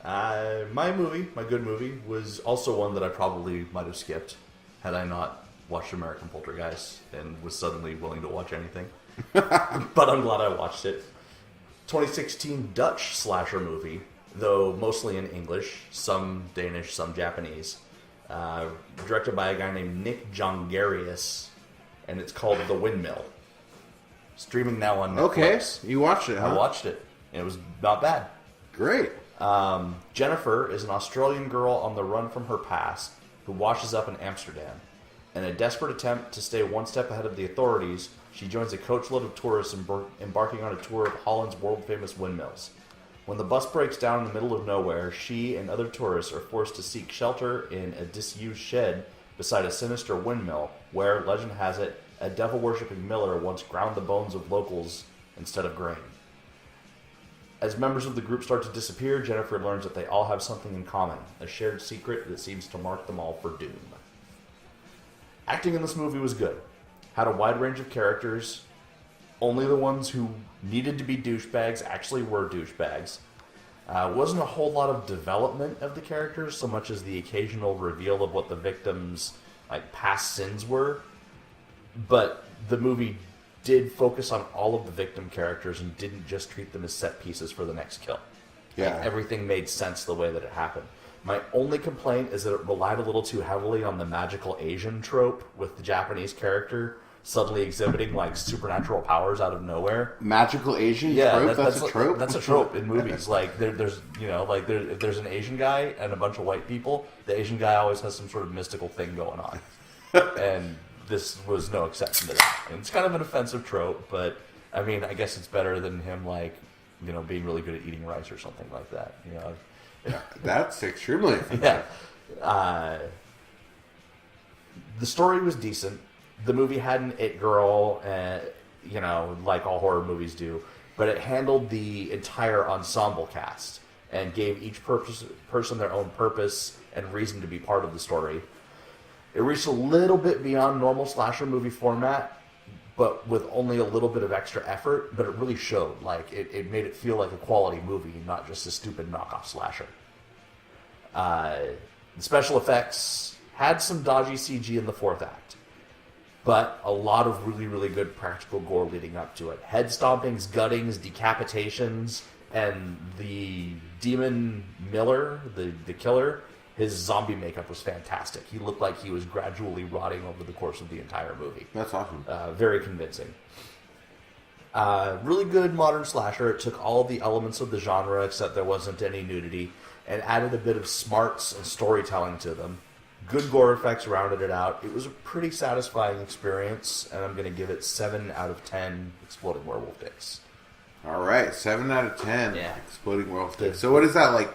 Speaker 2: My good movie, was also one that I probably might have skipped had I not watched American Poltergeist and was suddenly willing to watch anything. But I'm glad I watched it. 2016 Dutch slasher movie, though mostly in English, some Danish, some Japanese. Directed by a guy named Nick Jongarius, and it's called The Windmill. Streaming now on Netflix.
Speaker 3: Okay, you watched it, huh?
Speaker 2: I watched it. It was not bad.
Speaker 3: Great.
Speaker 2: Jennifer is an Australian girl on the run from her past who washes up in Amsterdam. In a desperate attempt to stay one step ahead of the authorities, she joins a coachload of tourists embarking on a tour of Holland's world-famous windmills. When the bus breaks down in the middle of nowhere, she and other tourists are forced to seek shelter in a disused shed beside a sinister windmill where, legend has it, a devil-worshipping miller once ground the bones of locals instead of grain. As members of the group start to disappear, Jennifer learns that they all have something in common, a shared secret that seems to mark them all for doom. Acting in this movie was good. Had a wide range of characters. Only the ones who needed to be douchebags actually were douchebags. Wasn't a whole lot of development of the characters, so much as the occasional reveal of what the victims' past sins were. But the movie did focus on all of the victim characters and didn't just treat them as set pieces for the next kill.
Speaker 3: Yeah.
Speaker 2: Everything made sense the way that it happened. My only complaint is that it relied a little too heavily on the magical Asian trope, with the Japanese character suddenly exhibiting supernatural powers out of nowhere.
Speaker 3: Magical Asian trope? That's a trope?
Speaker 2: That's a trope in movies. If there's an Asian guy and a bunch of white people, the Asian guy always has some sort of mystical thing going on. And this was no exception to that. And it's kind of an offensive trope, but I mean, I guess it's better than him being really good at eating rice or something like that.
Speaker 3: Yeah, that's extremely offensive.
Speaker 2: Yeah. The story was decent. The movie had an it girl, like all horror movies do, but it handled the entire ensemble cast and gave each person their own purpose and reason to be part of the story. It reached a little bit beyond normal slasher movie format, but with only a little bit of extra effort, but it really showed. It made it feel like a quality movie, not just a stupid knockoff slasher. The special effects had some dodgy CG in the fourth act, but a lot of really, really good practical gore leading up to it. Head stompings, guttings, decapitations, and the demon Miller, the killer, his zombie makeup was fantastic. He looked like he was gradually rotting over the course of the entire movie.
Speaker 3: That's awesome.
Speaker 2: Very convincing. Really good modern slasher. It took all the elements of the genre, except there wasn't any nudity, and added a bit of smarts and storytelling to them. Good gore effects rounded it out. It was a pretty satisfying experience, and I'm going to give it 7 out of 10 exploding werewolf dicks.
Speaker 3: All right, 7 out of 10
Speaker 2: Yeah.
Speaker 3: exploding werewolf dicks. So what is that like?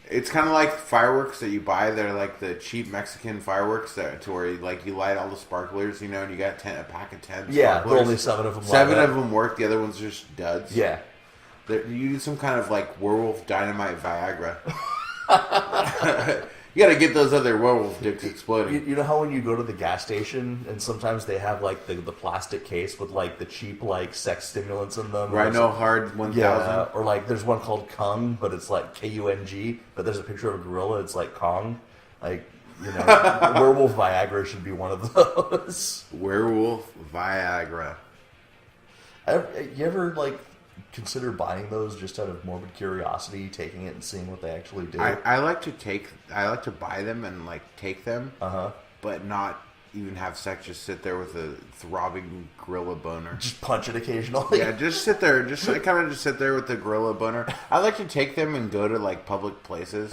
Speaker 3: It's kind of like fireworks that you buy. They're like the cheap Mexican fireworks to where you light all the sparklers, and you got a pack of 10
Speaker 2: Yeah,
Speaker 3: sparklers.
Speaker 2: only 7 of them.
Speaker 3: 7 of them work. The other ones are just duds.
Speaker 2: Yeah.
Speaker 3: You need some kind of werewolf dynamite Viagra. You got to get those other werewolf dicks exploding.
Speaker 2: You know how when you go to the gas station and sometimes they have the plastic case with the cheap sex stimulants in them?
Speaker 3: Rhino Hard 1000.
Speaker 2: Yeah, or there's one called Kung, but it's Kung, but there's a picture of a gorilla, it's Kong. Werewolf Viagra should be one of those.
Speaker 3: Werewolf Viagra.
Speaker 2: You ever consider buying those just out of morbid curiosity, taking it and seeing what they actually do?
Speaker 3: I like to buy them and take them, but not even have sex. Just sit there with a throbbing gorilla boner.
Speaker 2: Just punch it occasionally.
Speaker 3: Yeah, just sit there. Just sit there with the gorilla boner. I like to take them and go to public places.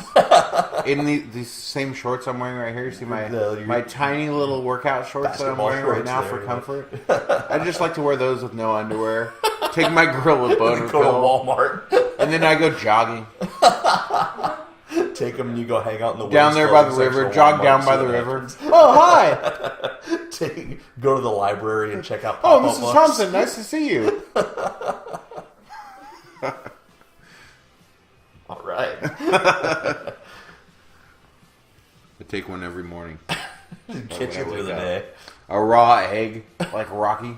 Speaker 3: In these same shorts I'm wearing right here. You see my tiny little workout shorts that I'm wearing right now for comfort. I just like to wear those with no underwear. Take my gorilla boner
Speaker 2: Go to Walmart.
Speaker 3: and then I go jogging.
Speaker 2: Take them and you go hang out in the woods.
Speaker 3: Down there by the river. Jog down by the river. Oh, hi!
Speaker 2: Go to the library and check out
Speaker 3: Oh,
Speaker 2: pop-up
Speaker 3: Mrs.
Speaker 2: books.
Speaker 3: Thompson, nice to see you.
Speaker 2: All right.
Speaker 3: I take one every morning.
Speaker 2: Get you through the day.
Speaker 3: A raw egg, like Rocky.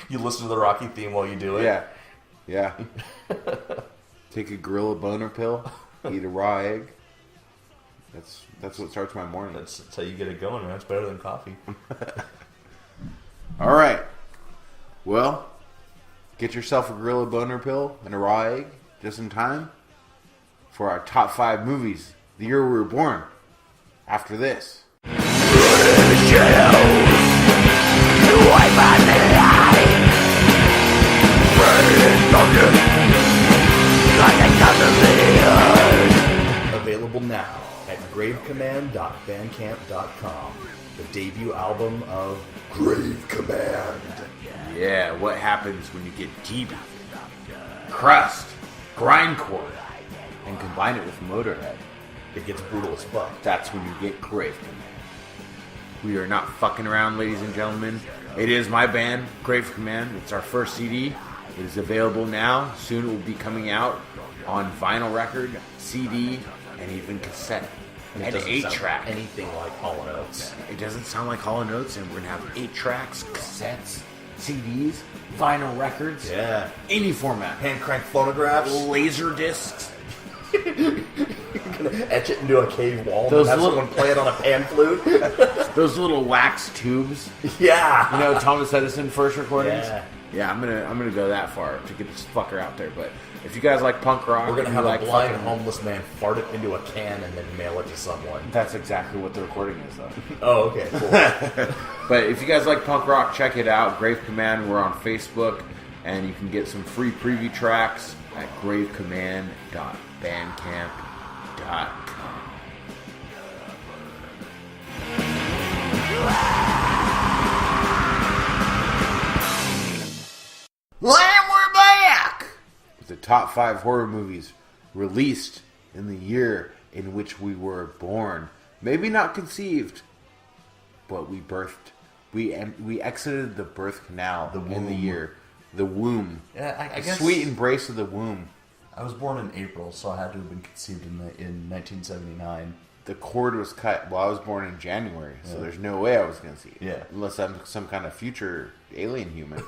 Speaker 2: You listen to the Rocky theme while you do it?
Speaker 3: Yeah. Take a gorilla boner pill, eat a raw egg. That's what starts my morning.
Speaker 2: That's how you get it going, man. It's better than coffee.
Speaker 3: All right. Well, get yourself a gorilla boner pill and a raw egg just in time for our top 5 movies the year we were born. After this.
Speaker 2: Available now at gravecommand.bandcamp.com. The debut album of Grave Command.
Speaker 3: Yeah, what happens when you get deep, crust, grindcore, and combine it with Motorhead?
Speaker 2: It gets brutal as fuck.
Speaker 3: That's when you get Grave Command. We are not fucking around, ladies and gentlemen. It is my band, Grave Command. It's our first CD. It is available now. Soon it will be coming out on vinyl record, CD, and even cassette.
Speaker 2: It
Speaker 3: And
Speaker 2: doesn't
Speaker 3: 8-track.
Speaker 2: sound anything like Hall & Oates.
Speaker 3: It doesn't sound like Hall & Oates, and we're going to have 8 tracks, cassettes, CDs, vinyl records,
Speaker 2: Yeah.
Speaker 3: any format.
Speaker 2: Hand crank phonographs.
Speaker 3: Laser discs.
Speaker 2: Gonna etch it into a cave wall
Speaker 3: Those
Speaker 2: and have
Speaker 3: little-
Speaker 2: someone play it on a pan flute.
Speaker 3: Those little wax tubes.
Speaker 2: Yeah.
Speaker 3: You know, Thomas Edison first recordings?
Speaker 2: Yeah.
Speaker 3: Yeah, I'm gonna go that far to get this fucker out there. But if you guys like punk rock,
Speaker 2: We're gonna
Speaker 3: and
Speaker 2: have
Speaker 3: you
Speaker 2: a
Speaker 3: like
Speaker 2: blind
Speaker 3: fucking-
Speaker 2: homeless man fart it into a can and then mail it to someone.
Speaker 3: That's exactly what the recording is, though.
Speaker 2: Oh, okay, cool.
Speaker 3: But if you guys like punk rock, check it out. Grave Command. We're on Facebook, and you can get some free preview tracks at gravecommand.bandcamp.com.
Speaker 5: Lamb, we're back!
Speaker 3: The top 5 horror movies released in the year in which we were born. Maybe not conceived, but we birthed. We exited the birth canal in the
Speaker 2: womb.
Speaker 3: year. The womb.
Speaker 2: Yeah, I
Speaker 3: The
Speaker 2: guess.
Speaker 3: sweet embrace of the womb.
Speaker 2: I was born in April, so I had to have been conceived in 1979.
Speaker 3: The cord was cut. Well, I was born in January, so there's no way I was going to see it.
Speaker 2: Yeah.
Speaker 3: Unless I'm some kind of future alien human.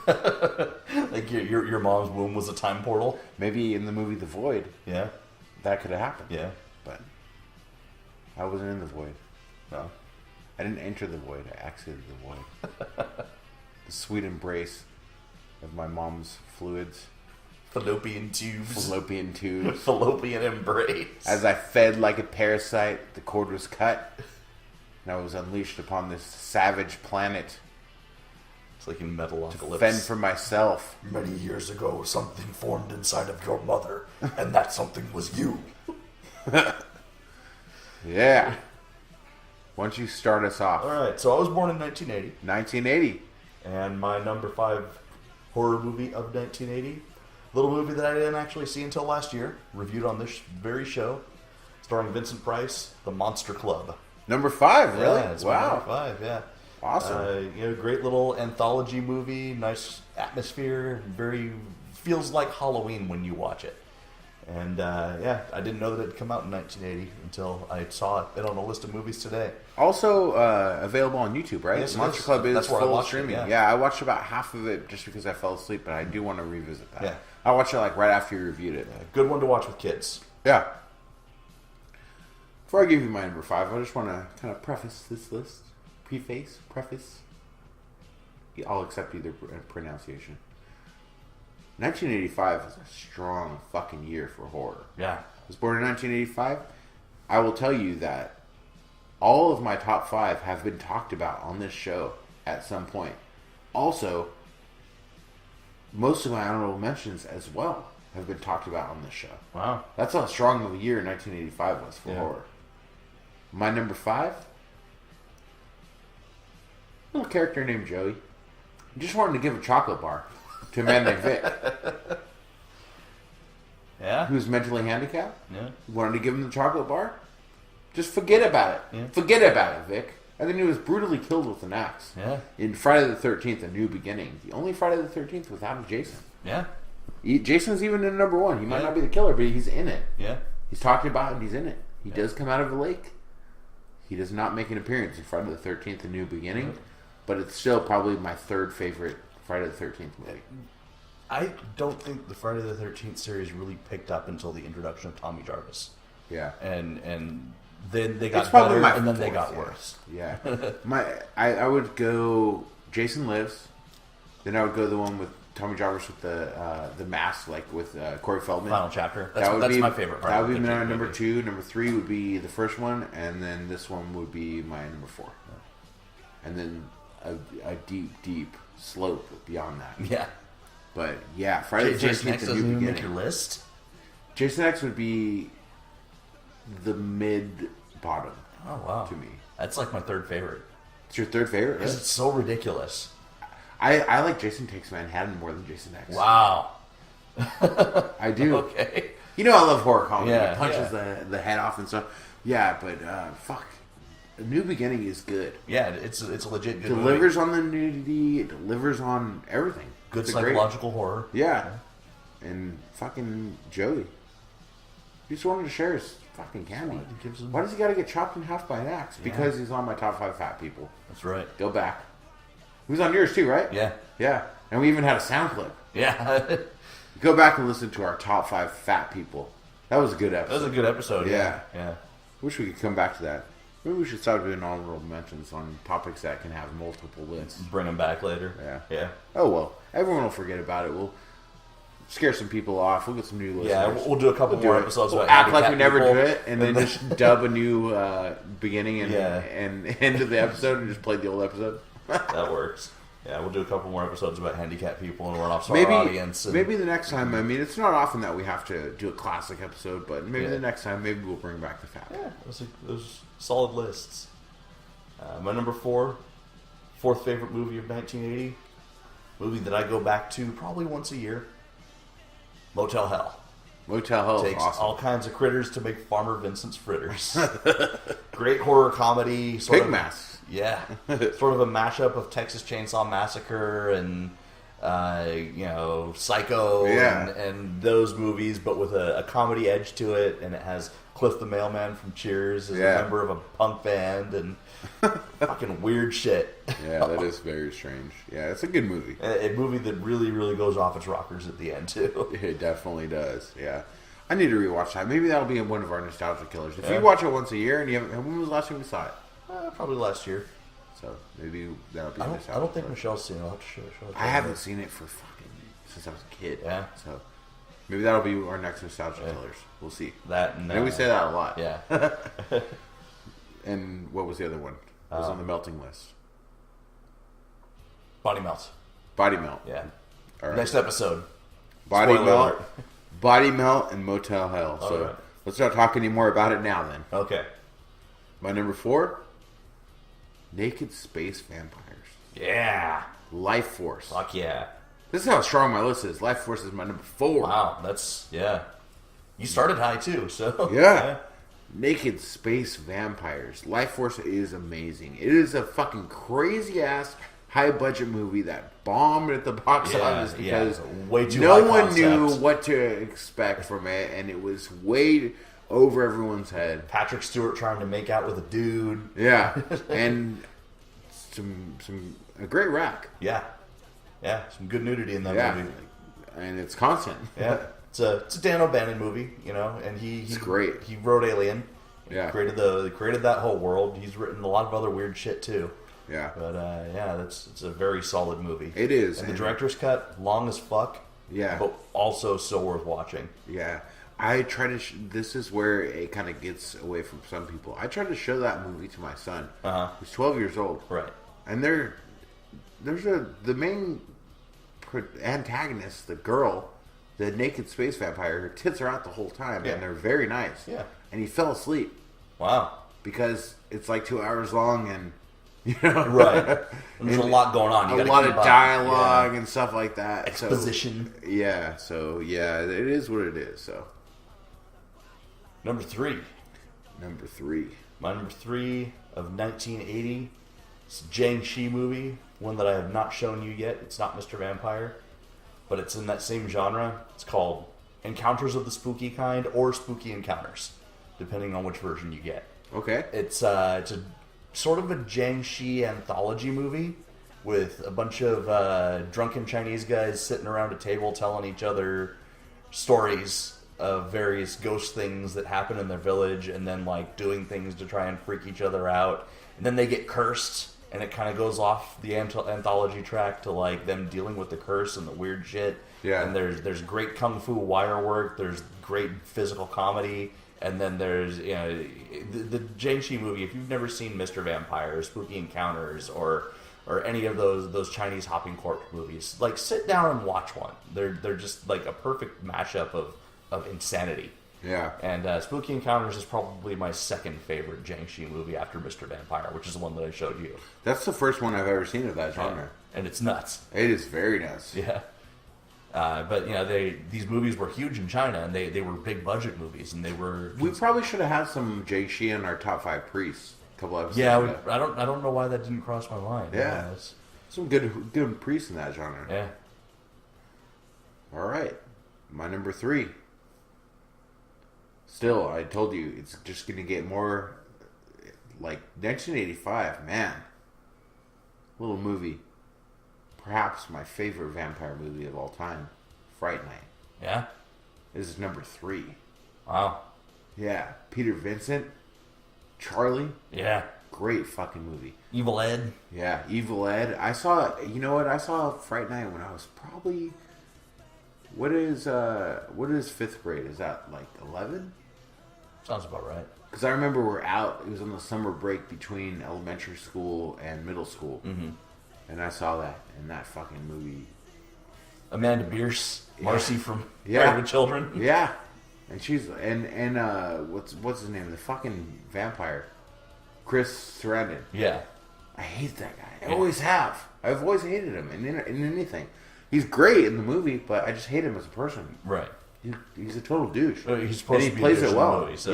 Speaker 2: Like your mom's womb was a time portal.
Speaker 3: Maybe in the movie The Void,
Speaker 2: Yeah.
Speaker 3: that could have happened.
Speaker 2: Yeah.
Speaker 3: But I wasn't in the void.
Speaker 2: No.
Speaker 3: I didn't enter the void. I exited the void. The sweet embrace of my mom's fluids,
Speaker 2: Fallopian tubes.
Speaker 3: fallopian tubes.
Speaker 2: Fallopian embrace.
Speaker 3: As I fed like a parasite, the cord was cut, and I was unleashed upon this savage planet
Speaker 2: It's like in Metalocalypse.
Speaker 3: to fend for myself.
Speaker 2: Many years ago, something formed inside of your mother, and that something was you.
Speaker 3: Yeah. Why don't you start us off?
Speaker 2: All right, so I was born in 1980,
Speaker 3: 1980.
Speaker 2: and my number 5 horror movie of 1980, little movie that I didn't actually see until last year, reviewed on this very show, starring Vincent Price, The Monster Club.
Speaker 3: Number 5, really?
Speaker 2: Yeah, it's my
Speaker 3: Wow.
Speaker 2: number 5, yeah.
Speaker 3: Awesome.
Speaker 2: Great little anthology movie, nice atmosphere, very feels like Halloween when you watch it. And I didn't know that it had come out in 1980 until I saw it on a list of movies today.
Speaker 3: Also available on YouTube, right?
Speaker 2: Yes, it
Speaker 3: Monster
Speaker 2: is.
Speaker 3: Club is
Speaker 2: That's where I
Speaker 3: full
Speaker 2: watched it,
Speaker 3: streaming.
Speaker 2: yeah.
Speaker 3: I watched about half of it just because I fell asleep, but I do want to revisit that.
Speaker 2: Yeah.
Speaker 3: I watched it like right after you reviewed it.
Speaker 2: Good one to watch with kids.
Speaker 3: Yeah. Before I give you my number 5, I just want to kind of preface this list. Preface. I'll accept either pronunciation. 1985 is a strong fucking year for horror.
Speaker 2: Yeah.
Speaker 3: I was born in 1985. I will tell you that all of my top 5 have been talked about on this show at some point. Also, most of my honorable mentions as well have been talked about on this show.
Speaker 2: Wow.
Speaker 3: That's how strong of a year 1985 was for horror. My number 5, a little character named Joey. I just wanted to give a chocolate bar to a man named Vic,
Speaker 2: Yeah?
Speaker 3: who's mentally handicapped.
Speaker 2: Yeah.
Speaker 3: Wanted to give him the chocolate bar. Just forget about it.
Speaker 2: Yeah.
Speaker 3: Forget about it, Vic. And then he was brutally killed with an axe.
Speaker 2: Yeah.
Speaker 3: In Friday the 13th, A New Beginning. The only Friday the 13th without a Jason.
Speaker 2: Yeah.
Speaker 3: Jason's even in number 1. He might
Speaker 2: Yeah.
Speaker 3: not be the killer, but he's in it.
Speaker 2: Yeah.
Speaker 3: He's talking about it and he's in it. He does come out of the lake. He does not make an appearance in Friday the 13th, A New Beginning. But it's still probably my 3rd favorite Friday the 13th movie.
Speaker 2: I don't think the Friday the 13th series really picked up until the introduction of Tommy Jarvis.
Speaker 3: Yeah.
Speaker 2: And then they got
Speaker 3: It's probably
Speaker 2: better,
Speaker 3: my
Speaker 2: and then they
Speaker 3: 4th,
Speaker 2: got
Speaker 3: yeah.
Speaker 2: worse.
Speaker 3: Yeah. I would go Jason Lives. Then I would go the one with Tommy Jarvis with the mask, like with Corey Feldman.
Speaker 2: Final chapter.
Speaker 3: That
Speaker 2: That's
Speaker 3: be
Speaker 2: my favorite part.
Speaker 3: That
Speaker 2: of
Speaker 3: would be
Speaker 2: the
Speaker 3: my
Speaker 2: movie.
Speaker 3: number 2. Number 3 would be the first one, and then this one would be my number 4. And then a deep slope beyond that.
Speaker 2: Yeah.
Speaker 3: But yeah, Friday the
Speaker 2: Jason
Speaker 3: 13th,
Speaker 2: X
Speaker 3: A
Speaker 2: doesn't
Speaker 3: New
Speaker 2: even make
Speaker 3: Beginning.
Speaker 2: your list.
Speaker 3: Jason X would be the mid bottom
Speaker 2: Oh wow.
Speaker 3: to me.
Speaker 2: That's like my 3rd favorite
Speaker 3: It's your 3rd favorite?
Speaker 2: because
Speaker 3: Really?
Speaker 2: it's so ridiculous.
Speaker 3: I like Jason Takes Manhattan more than Jason X.
Speaker 2: Wow.
Speaker 3: I do.
Speaker 2: Okay.
Speaker 3: You know I love horror comedy.
Speaker 2: Yeah,
Speaker 3: He punches the head off and stuff. Yeah, but fuck. A New Beginning is good.
Speaker 2: Yeah, it's a legit good
Speaker 3: Delivers
Speaker 2: movie.
Speaker 3: on the nudity. It delivers on everything.
Speaker 2: Good
Speaker 3: It's a
Speaker 2: psychological horror.
Speaker 3: Yeah. And fucking Joey. He just wanted to share his fucking candy. Why does he got to get chopped in half by an axe? Because he's on my top 5 fat people.
Speaker 2: That's right.
Speaker 3: Go back. He was on yours too, right?
Speaker 2: Yeah.
Speaker 3: Yeah. And we even had a sound clip.
Speaker 2: Yeah.
Speaker 3: Go back and listen to our top 5 fat people. That was a good episode.
Speaker 2: That was a good episode.
Speaker 3: Yeah.
Speaker 2: Yeah.
Speaker 3: Wish we could come back to that. Maybe we should start doing honorable mentions on topics that can have multiple lists.
Speaker 2: Bring them back later.
Speaker 3: Yeah.
Speaker 2: Yeah.
Speaker 3: Oh, well. Everyone will forget about it. We'll scare some people off. We'll get some new listeners.
Speaker 2: Yeah, we'll do a couple more episodes.
Speaker 3: We'll
Speaker 2: about
Speaker 3: act like we
Speaker 2: handicapped
Speaker 3: never
Speaker 2: people.
Speaker 3: do it, and then just dub a new beginning and
Speaker 2: Yeah.
Speaker 3: and end of the episode, and just play the old episode.
Speaker 2: That works. Yeah, we'll do a couple more episodes about handicapped people and run off our
Speaker 3: Maybe
Speaker 2: audience. And,
Speaker 3: maybe the next time. I mean, it's not often that we have to do a classic episode, but maybe
Speaker 2: Yeah.
Speaker 3: the next time, maybe we'll bring back the fat.
Speaker 2: Yeah, those solid lists. My number 4, fourth favorite movie of 1980, movie that I go back to probably once a year. Motel Hell.
Speaker 3: Motel Hell is
Speaker 2: Takes
Speaker 3: awesome.
Speaker 2: all kinds of critters to make Farmer Vincent's fritters. Great horror comedy. Sort
Speaker 3: Pig
Speaker 2: of,
Speaker 3: masks.
Speaker 2: Yeah, sort of a mashup of Texas Chainsaw Massacre and Psycho
Speaker 3: Yeah.
Speaker 2: and those movies, but with a comedy edge to it. And it has Cliff the Mailman from Cheers as
Speaker 3: Yeah.
Speaker 2: a member of a punk band and fucking weird shit.
Speaker 3: Yeah, that is very strange. Yeah, it's a good movie.
Speaker 2: A movie that really, really goes off its rockers at the end too.
Speaker 3: It definitely does. Yeah, I need to rewatch that. Maybe that'll be one of our nostalgia killers. If
Speaker 2: Yeah.
Speaker 3: you watch it once a year and you haven't, when was the last time you saw it?
Speaker 2: Probably last year.
Speaker 3: So maybe that'll be.
Speaker 2: I
Speaker 3: a
Speaker 2: don't
Speaker 3: nostalgia
Speaker 2: think
Speaker 3: killer.
Speaker 2: Michelle's seen it. I'll have to show it to
Speaker 3: I
Speaker 2: her.
Speaker 3: haven't seen it for fucking since I was a kid.
Speaker 2: Yeah.
Speaker 3: So maybe that'll be our next nostalgia
Speaker 2: Yeah.
Speaker 3: killers. We'll see.
Speaker 2: That and
Speaker 3: I know we say that a lot.
Speaker 2: Yeah.
Speaker 3: And what was the other one? It was on the melting list.
Speaker 2: Body Melt.
Speaker 3: Body Melt.
Speaker 2: Yeah.
Speaker 3: All right.
Speaker 2: Next episode.
Speaker 3: Body
Speaker 2: Spoiler
Speaker 3: Melt.
Speaker 2: alert.
Speaker 3: Body Melt and Motel Hell. So
Speaker 2: right.
Speaker 3: let's not talk any more about it now. Then
Speaker 2: Okay.
Speaker 3: my number 4. Naked Space Vampires.
Speaker 2: Yeah.
Speaker 3: Life Force.
Speaker 2: Fuck yeah.
Speaker 3: This is how strong my list is. Life Force is my number 4.
Speaker 2: Wow. That's, yeah. You started high too, so.
Speaker 3: Yeah. Naked Space Vampires. Life Force is amazing. It is a fucking crazy ass high budget movie that bombed at the box
Speaker 2: Yeah,
Speaker 3: office
Speaker 2: yeah.
Speaker 3: because
Speaker 2: Way too
Speaker 3: no
Speaker 2: high
Speaker 3: one
Speaker 2: concept.
Speaker 3: knew what to expect from it, and it was way over everyone's head.
Speaker 2: Patrick Stewart trying to make out with a dude.
Speaker 3: Yeah, and a great rack.
Speaker 2: Yeah. Yeah. Some good nudity in that
Speaker 3: Yeah,
Speaker 2: movie.
Speaker 3: and it's constant.
Speaker 2: Yeah. It's a Dan O'Bannon movie, and he's
Speaker 3: great.
Speaker 2: He wrote Alien.
Speaker 3: Yeah.
Speaker 2: He created that whole world. He's written a lot of other weird shit too.
Speaker 3: Yeah,
Speaker 2: But it's a very solid movie.
Speaker 3: It is,
Speaker 2: And the
Speaker 3: and-
Speaker 2: director's cut, long as fuck.
Speaker 3: Yeah.
Speaker 2: But also so worth watching.
Speaker 3: yeah. I try to. This is where it kind of gets away from some people. I tried to show that movie to my son.
Speaker 2: Uh-huh.
Speaker 3: He's 12 years old.
Speaker 2: Right.
Speaker 3: And the main antagonist, the girl, the naked space vampire. Her tits are out the whole time,
Speaker 2: Yeah.
Speaker 3: and they're very nice.
Speaker 2: Yeah.
Speaker 3: And he fell asleep
Speaker 2: Wow.
Speaker 3: because it's like 2 hours long, and you know,
Speaker 2: Right. And there's a lot going on. You
Speaker 3: a
Speaker 2: gotta
Speaker 3: lot of
Speaker 2: keep up.
Speaker 3: dialogue
Speaker 2: Yeah.
Speaker 3: and stuff like that.
Speaker 2: Exposition.
Speaker 3: So, yeah. So yeah, it is what it is. So
Speaker 2: Number 3.
Speaker 3: number 3.
Speaker 2: My number 3 of 1980. It's a Jiang Shi movie. One that I have not shown you yet. It's not Mr. Vampire. But it's in that same genre. It's called Encounters of the Spooky Kind or Spooky Encounters, depending on which version you get.
Speaker 3: Okay.
Speaker 2: It's a sort of a Jiang Shi anthology movie with a bunch of drunken Chinese guys sitting around a table telling each other stories of various ghost things that happen in their village, and then like doing things to try and freak each other out. And then they get cursed, and it kind of goes off the anthology track to like them dealing with the curse and the weird shit.
Speaker 3: Yeah.
Speaker 2: And there's great kung fu wire work. There's great physical comedy. And then there's the Jiang Shi movie. If you've never seen Mr. Vampire, or Spooky Encounters, or any of those Chinese hopping corpse movies, like sit down and watch one. They're just like a perfect mashup of insanity.
Speaker 3: Yeah.
Speaker 2: And Spooky Encounters is probably my second favorite Jiang Shi movie after Mr. Vampire, which is the one that I showed you.
Speaker 3: That's the first one I've ever seen of that genre.
Speaker 2: And it's nuts.
Speaker 3: It is very nice.
Speaker 2: Yeah. But these movies were huge in China, and they were big budget movies, and they were.
Speaker 3: We probably should have had some Jay Shi in our top 5 priests. a couple episodes.
Speaker 2: Yeah,
Speaker 3: ago.
Speaker 2: I don't know why that didn't cross my mind.
Speaker 3: Yeah. Some good priests in that genre.
Speaker 2: Yeah.
Speaker 3: All right, my number 3. Still, I told you it's just going to get more like 1985. Man, little movie, perhaps my favorite vampire movie of all time, Fright Night.
Speaker 2: Yeah.
Speaker 3: This is number 3.
Speaker 2: Wow.
Speaker 3: Yeah, Peter Vincent, Charlie,
Speaker 2: Yeah.
Speaker 3: great fucking movie.
Speaker 2: Evil Ed.
Speaker 3: Yeah, Evil Ed. I saw Fright Night when I was probably. What is 5th grade? Is that like 11?
Speaker 2: Sounds about right.
Speaker 3: Because I remember we're out. It was on the summer break between elementary school and middle school, and I saw that in that fucking movie.
Speaker 2: Amanda Bierce, Marcy from
Speaker 3: Yeah.
Speaker 2: Married with Children.
Speaker 3: Yeah, and she's and what's his name? The fucking vampire, Chris Sarandon.
Speaker 2: Yeah.
Speaker 3: I hate that guy. I always have. I've always hated him in anything. He's great in the movie, but I just hate him as a person.
Speaker 2: Right.
Speaker 3: He's a total douche.
Speaker 2: He's supposed
Speaker 3: and
Speaker 2: to
Speaker 3: he
Speaker 2: be
Speaker 3: plays
Speaker 2: a douche
Speaker 3: it
Speaker 2: in
Speaker 3: well.
Speaker 2: the movie, so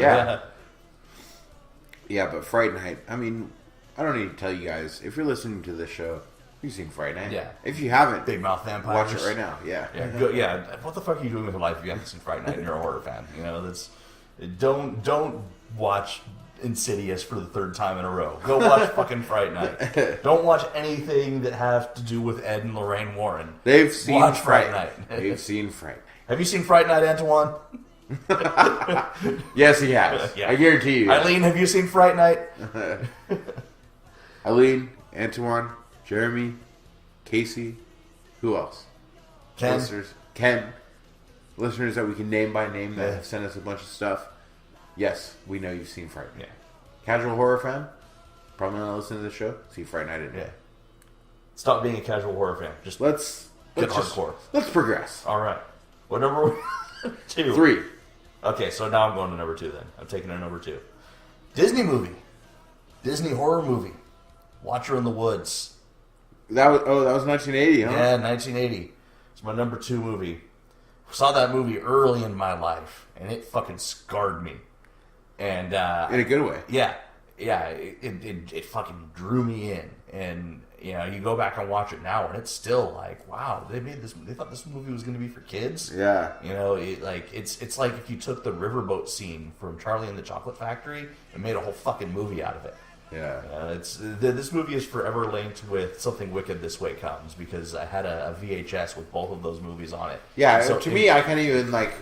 Speaker 3: Yeah, but Fright Night. I mean, I don't need to tell you guys. If you're listening to this show, you've seen Fright Night.
Speaker 2: Yeah.
Speaker 3: If you haven't,
Speaker 2: Big Mouth Vampires.
Speaker 3: watch it right now. Yeah.
Speaker 2: Yeah. What the fuck are you doing with your life if you haven't seen Fright Night and you're a horror fan? You know, that's don't watch Insidious for the 3rd time in a row. Go watch fucking Fright Night. Don't watch anything that has to do with Ed and Lorraine Warren.
Speaker 3: They've seen
Speaker 2: Watch
Speaker 3: Fright
Speaker 2: Fright
Speaker 3: Night.
Speaker 2: Night.
Speaker 3: They've seen Fright Night.
Speaker 2: Have you seen Fright Night, Antoine?
Speaker 3: Yes, he has.
Speaker 2: Yeah.
Speaker 3: I guarantee you.
Speaker 2: Eileen, have you seen Fright Night?
Speaker 3: Eileen, Antoine, Jeremy, Casey, who else?
Speaker 2: Ken?
Speaker 3: Listeners that we can name by name that have sent us a bunch of stuff. Yes, we know you've seen Fright Night.
Speaker 2: Yeah.
Speaker 3: Casual horror fan, probably not listening to the show. See Fright Night.
Speaker 2: Yeah. Stop being a casual horror fan. Just
Speaker 3: Let's
Speaker 2: Get
Speaker 3: just-
Speaker 2: hardcore.
Speaker 3: Let's progress.
Speaker 2: all right. What number? were- 2.
Speaker 3: 3.
Speaker 2: Okay, so now I'm going to number 2 then. I'm taking a number 2. Disney movie. Disney horror movie. Watcher in the Woods.
Speaker 3: That was 1980, huh?
Speaker 2: Yeah, 1980. It's my number 2 movie. Saw that movie early in my life, and it fucking scarred me. And
Speaker 3: In a good way.
Speaker 2: yeah, it fucking drew me in. And you know, you go back and watch it now, and it's still like, wow, they made this. They thought this movie was going to be for kids.
Speaker 3: Yeah.
Speaker 2: You know, it's like if you took the riverboat scene from Charlie and the Chocolate Factory and made a whole fucking movie out of it.
Speaker 3: Yeah.
Speaker 2: This movie is forever linked with Something Wicked This Way Comes, because I had a VHS with both of those movies on it.
Speaker 3: Yeah,
Speaker 2: And so
Speaker 3: to me, I can't even like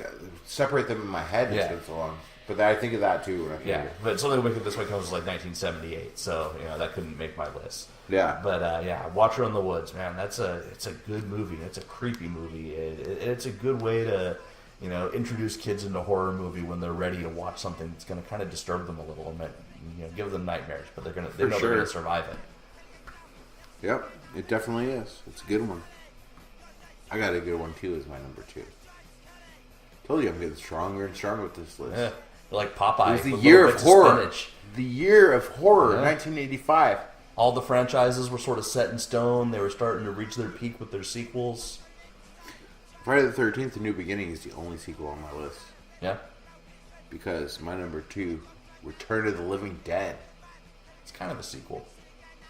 Speaker 3: separate them in my head.
Speaker 2: Yeah.
Speaker 3: It's been so long. But I think of that too when I think
Speaker 2: yeah,
Speaker 3: of it.
Speaker 2: but Something Wicked This Way Comes was like 1978, so you know that couldn't make my list.
Speaker 3: Yeah.
Speaker 2: But yeah, Watcher in the Woods, man, it's a good movie. It's a creepy movie. It's a good way to, you know, introduce kids into horror movie when they're ready to watch something that's going to kind of disturb them a little and, you know, give them nightmares, but they know they're going to survive it.
Speaker 3: Yep, it definitely is. It's a good one. I got a good one too as my number 2. Told you I'm getting stronger and stronger with this list.
Speaker 2: Yeah, like Popeye.
Speaker 3: It was the
Speaker 2: with
Speaker 3: year
Speaker 2: little
Speaker 3: of
Speaker 2: bits
Speaker 3: horror.
Speaker 2: spinach.
Speaker 3: The year of horror,
Speaker 2: Yeah.
Speaker 3: 1985.
Speaker 2: All the franchises were sort of set in stone. They were starting to reach their peak with their sequels.
Speaker 3: Friday the 13th, A New Beginning is the only sequel on my list.
Speaker 2: Yeah,
Speaker 3: Because my number 2, Return of the Living Dead.
Speaker 2: it's kind of a sequel.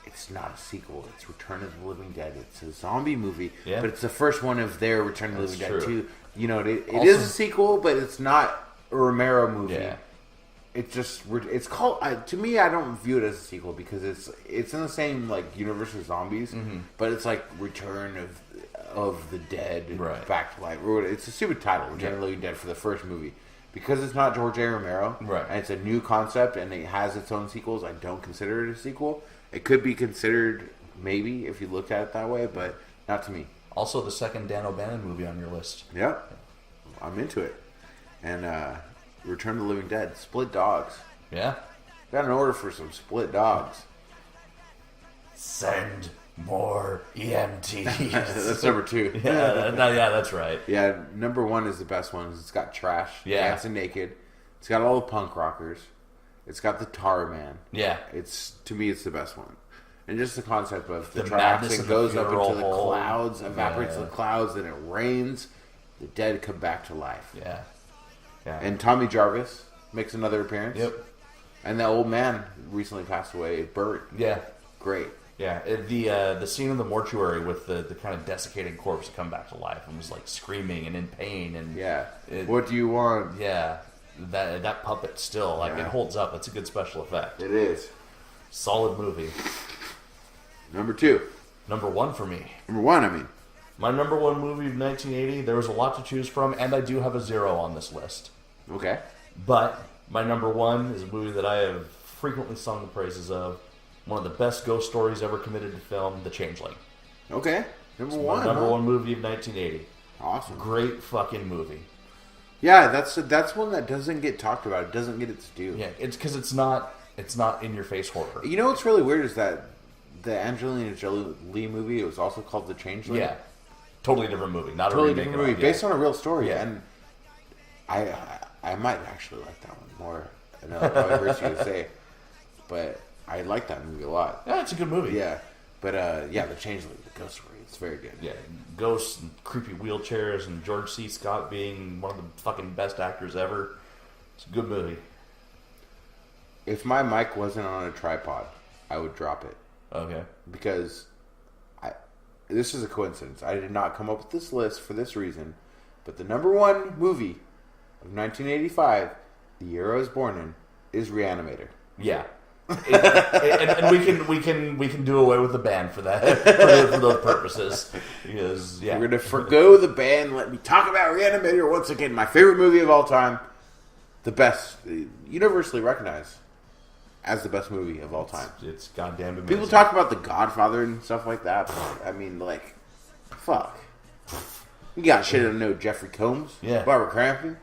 Speaker 3: It's not a sequel. It's Return of the Living Dead. It's a zombie movie,
Speaker 2: Yeah.
Speaker 3: but it's the first one of their Return of the
Speaker 2: That's
Speaker 3: Living Dead
Speaker 2: true.
Speaker 3: 2. You know, it
Speaker 2: Also-
Speaker 3: is a sequel, but it's not a Romero movie.
Speaker 2: Yeah.
Speaker 3: It's just it's called to me. I don't view it as a sequel because it's in the same like universe as zombies, but it's like Return of the Dead
Speaker 2: Right.
Speaker 3: back to life. It's a stupid title, Return of the Living Dead for the first movie. Because it's not George A. Romero,
Speaker 2: Right.
Speaker 3: and it's a new concept, and it has its own sequels. I don't consider it a sequel. It could be considered maybe if you looked at it that way, but not to me.
Speaker 2: Also, the second Dan O'Bannon movie on your list.
Speaker 3: Yep, I'm into it. And Return of the Living Dead, Split Dogs.
Speaker 2: Yeah.
Speaker 3: Got an order for some Split Dogs.
Speaker 2: Send more EMTs.
Speaker 3: That's number 2.
Speaker 2: yeah, that's right.
Speaker 3: Yeah, number 1 is the best one. It's got Trash,
Speaker 2: Yeah.
Speaker 3: Dancing Naked. It's got all the punk rockers. It's got the Tar Man.
Speaker 2: Yeah.
Speaker 3: It's to me, it's the best one. And just the concept of the
Speaker 2: The
Speaker 3: trash
Speaker 2: madness
Speaker 3: that
Speaker 2: of the
Speaker 3: goes up
Speaker 2: funeral
Speaker 3: into the
Speaker 2: hole.
Speaker 3: clouds, evaporates
Speaker 2: Yeah.
Speaker 3: the clouds, then it rains. The dead come back to life.
Speaker 2: Yeah. Yeah.
Speaker 3: And Tommy Jarvis makes another appearance.
Speaker 2: Yep.
Speaker 3: And that old man recently passed away. Burt.
Speaker 2: Yeah.
Speaker 3: Great.
Speaker 2: Yeah, the scene in the mortuary with the kind of desiccated corpse come back to life and was like screaming and in pain and
Speaker 3: Yeah. What do you want?
Speaker 2: Yeah, that puppet still like
Speaker 3: Yeah.
Speaker 2: it holds up. It's a good special effect.
Speaker 3: It is.
Speaker 2: Solid movie.
Speaker 3: Number 2.
Speaker 2: Number 1 for me.
Speaker 3: Number 1, I mean.
Speaker 2: My number 1 movie of 1980. There was a lot to choose from, and I do have a 0 on this list.
Speaker 3: Okay.
Speaker 2: But my number 1 is a movie that I have frequently sung the praises of. One of the best ghost stories ever committed to film, The Changeling.
Speaker 3: Okay. Number
Speaker 2: My
Speaker 3: 1.
Speaker 2: number
Speaker 3: huh?
Speaker 2: 1 movie of 1980.
Speaker 3: Awesome.
Speaker 2: Great fucking movie.
Speaker 3: Yeah, that's one that doesn't get talked about. It doesn't get its due.
Speaker 2: Yeah, it's because it's not in your face horror.
Speaker 3: You know what's really weird is that the Angelina Jolie movie, it was also called The Changeling.
Speaker 2: Yeah, totally different movie. Not
Speaker 3: Totally
Speaker 2: a remake
Speaker 3: different movie,
Speaker 2: at all.
Speaker 3: based on a real story.
Speaker 2: Yeah.
Speaker 3: And I might actually like that one more. I know that probably hurts you to say, but I like that movie a lot.
Speaker 2: Yeah, it's a good movie.
Speaker 3: Yeah, but yeah, The Changeling, the ghost story, it's very good.
Speaker 2: Yeah, ghosts and creepy wheelchairs and George C. Scott being one of the fucking best actors ever. It's a good movie.
Speaker 3: If my mic wasn't on a tripod, I would drop it
Speaker 2: Okay.
Speaker 3: because this is a coincidence. I did not come up with this list for this reason, but the number 1 movie of 1985, the year I was born in, is Reanimator.
Speaker 2: Yeah. and we can do away with the band for that for those purposes because
Speaker 3: We're gonna forgo the band. Let me talk about Reanimator once again. My favorite movie of all time, the best, universally recognized as the best movie of all time.
Speaker 2: it's goddamn amazing.
Speaker 3: People talk about The Godfather and stuff like that. But, I mean, like, fuck. You got shit to know Jeffrey Combs,
Speaker 2: Yeah.
Speaker 3: Barbara Crampton.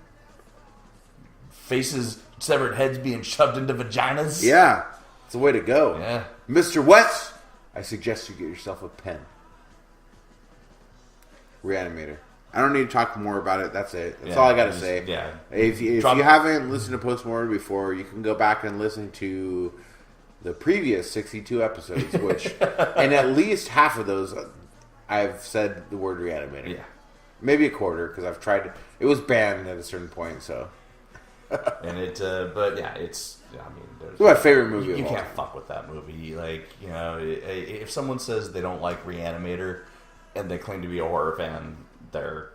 Speaker 2: Faces, severed heads being shoved into vaginas.
Speaker 3: Yeah, it's the way to go.
Speaker 2: Yeah.
Speaker 3: Mr. West, I suggest you get yourself a pen. Reanimator. I don't need to talk more about it. That's it. That's
Speaker 2: Yeah,
Speaker 3: all I got to
Speaker 2: just-
Speaker 3: say.
Speaker 2: yeah.
Speaker 3: If you
Speaker 2: Drop-
Speaker 3: haven't listened to Postmortem before, you can go back and listen to the previous 62 episodes, which, and at least half of those, I've said the word Reanimator.
Speaker 2: Yeah.
Speaker 3: Maybe a quarter, because I've tried to. It was banned at a certain point, so.
Speaker 2: And but yeah, it's. I mean,
Speaker 3: It's my favorite movie
Speaker 2: You
Speaker 3: of all
Speaker 2: can't
Speaker 3: time.
Speaker 2: fuck with that movie. Like, you know, if someone says they don't like Reanimator and they claim to be a horror fan, they're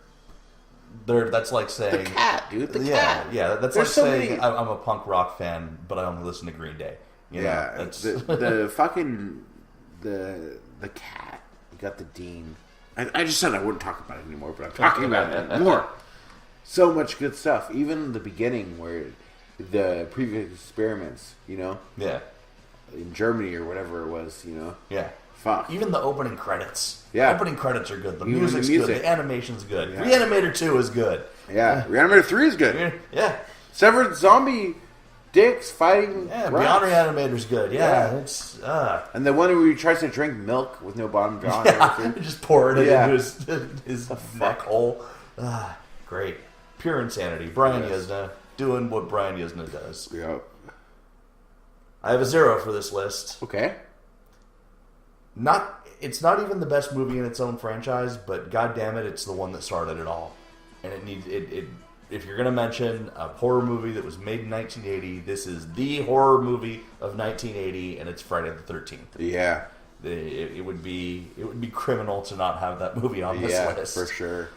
Speaker 2: that's like saying
Speaker 3: The cat, dude. The
Speaker 2: yeah,
Speaker 3: cat.
Speaker 2: yeah. That's
Speaker 3: There's
Speaker 2: like
Speaker 3: so
Speaker 2: saying
Speaker 3: many-
Speaker 2: I'm a punk rock fan, but I only listen to Green Day. You know,
Speaker 3: Yeah,
Speaker 2: that's
Speaker 3: the fucking the cat. You got the Dean. I just said I wouldn't talk about it anymore, but I'm talking about it more. So much good stuff. Even the beginning where the previous experiments, you know,
Speaker 2: yeah,
Speaker 3: in Germany or whatever it was, you know.
Speaker 2: yeah.
Speaker 3: Fuck.
Speaker 2: Even the opening credits.
Speaker 3: Yeah.
Speaker 2: Opening credits are good. The
Speaker 3: Even the
Speaker 2: music's
Speaker 3: music.
Speaker 2: good. The animation's good.
Speaker 3: Yeah.
Speaker 2: Reanimator 2 is good.
Speaker 3: Yeah, Reanimator 3 is good.
Speaker 2: Yeah.
Speaker 3: Severed zombie dicks fighting
Speaker 2: Yeah,
Speaker 3: rats.
Speaker 2: Beyond Reanimator's good. Yeah,
Speaker 3: Yeah.
Speaker 2: it's
Speaker 3: And the one where he tries to drink milk with no bottom jaw and everything.
Speaker 2: just pouring it
Speaker 3: Yeah.
Speaker 2: into his neck hole. Great. Pure insanity. Brian
Speaker 3: Yes.
Speaker 2: Yuzna doing what Brian Yuzna does.
Speaker 3: Yeah.
Speaker 2: I have a 0 for this list.
Speaker 3: Okay.
Speaker 2: It's not even the best movie in its own franchise, but god damn it, it's the one that started it all. And it needs it if you're gonna mention a horror movie that was made in 1980, this is the horror movie of 1980, and it's Friday the 13th.
Speaker 3: Yeah.
Speaker 2: It would be criminal to not have that movie on this
Speaker 3: Yeah,
Speaker 2: list.
Speaker 3: for sure.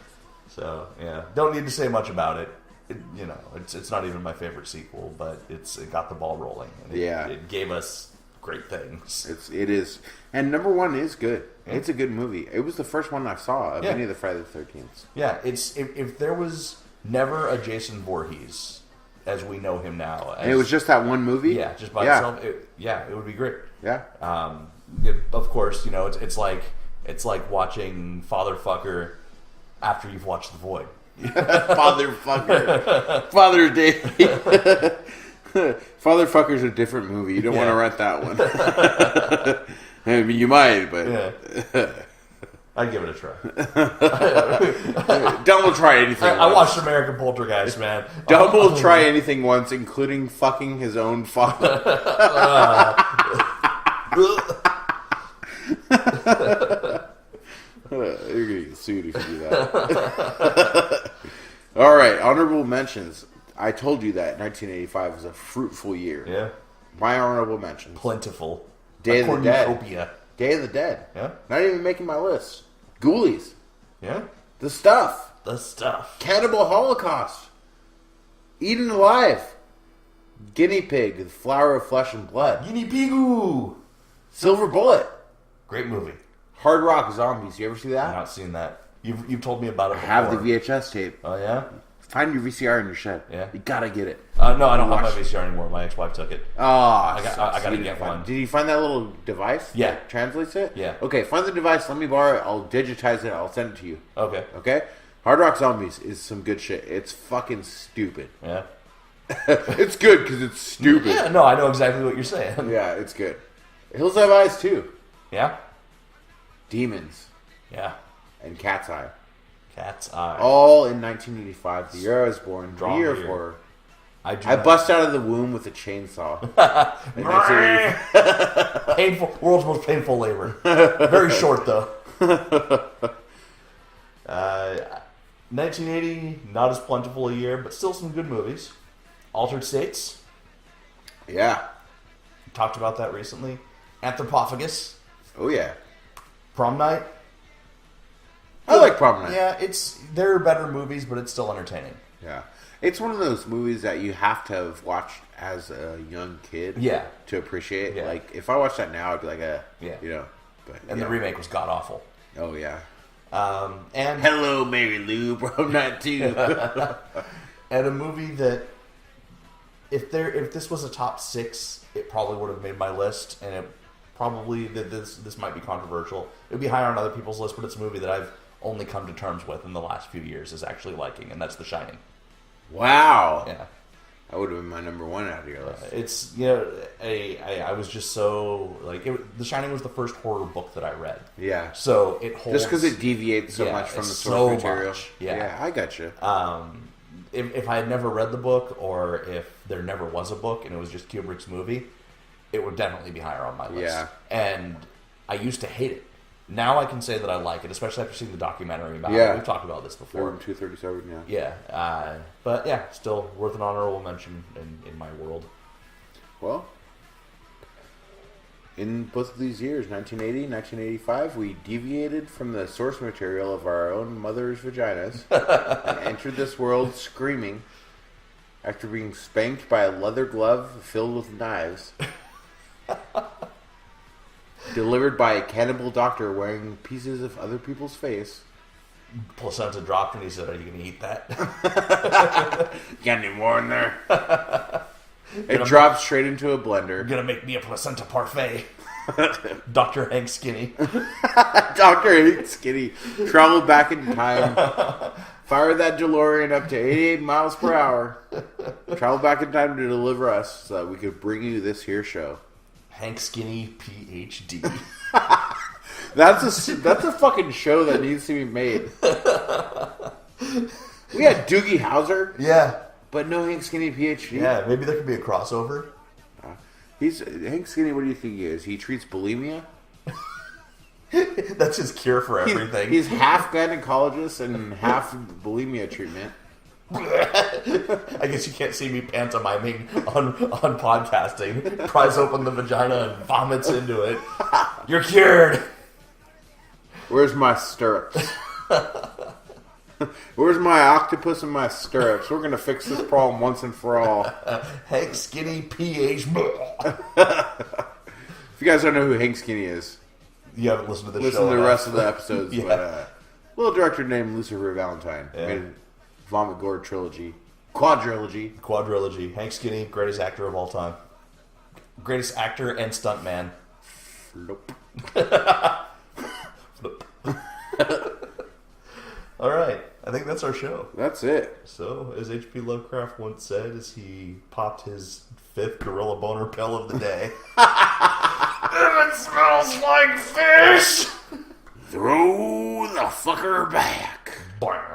Speaker 2: So yeah, don't need to say much about it. It's not even my favorite sequel, but it got the ball rolling. And
Speaker 3: Yeah.
Speaker 2: it gave us great things.
Speaker 3: It is, and number 1 is good.
Speaker 2: Yeah.
Speaker 3: It's a good movie. It was the first one I saw of
Speaker 2: Yeah.
Speaker 3: any of the Friday the 13th.
Speaker 2: Yeah, it's if there was never a Jason Voorhees as we know him now,
Speaker 3: And it was just that one movie.
Speaker 2: yeah, just by itself, it would be great.
Speaker 3: Yeah.
Speaker 2: Of course, it's like watching Fatherfucker after you've watched The Void.
Speaker 3: Fatherfucker. Father's Day. Fatherfucker's a different movie. You don't want to rent that one. I mean, you might, but
Speaker 2: Yeah. I'd give it a try.
Speaker 3: Dumb will try anything.
Speaker 2: I
Speaker 3: once.
Speaker 2: watched American Poltergeist, man.
Speaker 3: Dumb will try anything once, including fucking his own father. You're gonna get sued if you do that. All right, honorable mentions. I told you that 1985 was a fruitful year.
Speaker 2: Yeah.
Speaker 3: My honorable mentions.
Speaker 2: Plentiful.
Speaker 3: Day of the Dead.
Speaker 2: Cornucopia.
Speaker 3: Day of the Dead.
Speaker 2: Yeah?
Speaker 3: Not even making my list. Ghoulies.
Speaker 2: Yeah?
Speaker 3: The Stuff.
Speaker 2: The Stuff.
Speaker 3: Cannibal Holocaust. Eaten Alive. Guinea Pig, The Flower of Flesh and Blood.
Speaker 2: Guinea Pigoo.
Speaker 3: Silver Bullet.
Speaker 2: Great movie.
Speaker 3: Hard Rock Zombies. You ever see that?
Speaker 2: I've not seen that. You've told me about it
Speaker 3: I
Speaker 2: before.
Speaker 3: have the VHS tape.
Speaker 2: Oh, yeah?
Speaker 3: Find your VCR in your shed.
Speaker 2: Yeah.
Speaker 3: You gotta get it.
Speaker 2: No, I don't have
Speaker 3: Watch.
Speaker 2: my VCR anymore. My ex-wife took it.
Speaker 3: Oh,
Speaker 2: I gotta get one.
Speaker 3: Did you find that little device?
Speaker 2: Yeah.
Speaker 3: That translates it?
Speaker 2: Yeah.
Speaker 3: Okay, find the device. Let me borrow it. I'll digitize it. I'll send it to you.
Speaker 2: Okay.
Speaker 3: Okay? Hard Rock Zombies is some good shit. It's fucking stupid.
Speaker 2: Yeah?
Speaker 3: It's good because it's stupid.
Speaker 2: Yeah, no, I know exactly what you're saying.
Speaker 3: Yeah, it's good. Hills Have Eyes too.
Speaker 2: Yeah?
Speaker 3: Demons
Speaker 2: Yeah.
Speaker 3: and Cat's Eye.
Speaker 2: Cat's Eye.
Speaker 3: All in 1985, the year I was born, the
Speaker 2: Draw
Speaker 3: year of
Speaker 2: here.
Speaker 3: horror.
Speaker 2: I
Speaker 3: I bust out of the womb with a chainsaw. In 1985.
Speaker 2: Painful, world's most painful labor. Very short though. 1980, not as plentiful a year, but still some good movies. Altered States,
Speaker 3: Yeah.
Speaker 2: talked about that recently. Anthropophagus,
Speaker 3: Oh yeah.
Speaker 2: Prom Night.
Speaker 3: I like Prom Night.
Speaker 2: Yeah, there are better movies, but it's still entertaining.
Speaker 3: Yeah. It's one of those movies that you have to have watched as a young kid
Speaker 2: Yeah.
Speaker 3: to appreciate.
Speaker 2: Yeah.
Speaker 3: Like, if I watched that now, I'd be like,
Speaker 2: Yeah.
Speaker 3: you know. But,
Speaker 2: And
Speaker 3: yeah.
Speaker 2: the remake was god awful.
Speaker 3: Oh, yeah.
Speaker 2: And
Speaker 3: Hello, Mary Lou, Prom Night 2.
Speaker 2: and a movie that if this was a top 6, it probably would have made my list, and it probably this might be controversial. It would be higher on other people's list, but it's a movie that I've only come to terms with in the last few years is actually liking, and that's The Shining.
Speaker 3: Wow.
Speaker 2: Yeah.
Speaker 3: That would have been my number one out of your list.
Speaker 2: It's I was just so like The Shining was the first horror book that I read.
Speaker 3: Yeah.
Speaker 2: So it holds
Speaker 3: Just because it deviates so
Speaker 2: Yeah,
Speaker 3: much from the
Speaker 2: it's
Speaker 3: source
Speaker 2: so
Speaker 3: material.
Speaker 2: much. Yeah.
Speaker 3: I got you.
Speaker 2: If I had never read the book, or if there never was a book and it was just Kubrick's movie, it would definitely be higher on my list.
Speaker 3: Yeah.
Speaker 2: And I used to hate it. Now I can say that I like it, especially after seeing the documentary about
Speaker 3: Yeah.
Speaker 2: it. We've talked about this before.
Speaker 3: 237,
Speaker 2: Yeah. But yeah, still worth an honorable mention in my world.
Speaker 3: Well, in both of these years, 1980, 1985, we deviated from the source material of our own mother's vaginas and entered this world screaming after being spanked by a leather glove filled with knives. Delivered by a cannibal doctor wearing pieces of other people's face.
Speaker 2: Placenta dropped and he said, "Are you going to eat that?"
Speaker 3: Got any more in there? It dropped straight into a blender.
Speaker 2: You're going to make me a placenta parfait. Dr. Hank Skinny.
Speaker 3: Dr. Hank Skinny traveled back in time, fired that DeLorean up to 88 miles per hour, traveled back in time to deliver us so that we could bring you this here show.
Speaker 2: Hank Skinny, PhD.
Speaker 3: That's a fucking show that needs to be made. We had Doogie Howser,
Speaker 2: Yeah.
Speaker 3: but no Hank Skinny, PhD.
Speaker 2: Yeah, maybe there could be a crossover.
Speaker 3: He's Hank Skinny. What do you think he is? He treats bulimia.
Speaker 2: That's his cure for everything.
Speaker 3: He's half gynecologist and half bulimia treatment.
Speaker 2: I guess you can't see me pantomiming on podcasting. Pries open the vagina and vomits into it. You're cured.
Speaker 3: Where's my stirrups? Where's my octopus and my stirrups? We're gonna fix this problem once and for all.
Speaker 2: Hank Skinny, PH.
Speaker 3: If you guys don't know who Hank Skinny is,
Speaker 2: You haven't listened to this
Speaker 3: listen
Speaker 2: show
Speaker 3: to the
Speaker 2: enough.
Speaker 3: rest of the episodes.
Speaker 2: Yeah.
Speaker 3: But little director named Lucifer Valentine
Speaker 2: Yeah.
Speaker 3: made a Vomit Gore trilogy, quadrilogy.
Speaker 2: Quadrilogy. Hank Skinny, greatest actor of all time. Greatest actor and stuntman.
Speaker 3: Nope.
Speaker 2: All right. I think that's our show.
Speaker 3: That's it.
Speaker 2: So, as H.P. Lovecraft once said as he popped his 5th gorilla boner pill of the day. If it smells like fish!
Speaker 3: Throw the fucker back.
Speaker 2: Boing.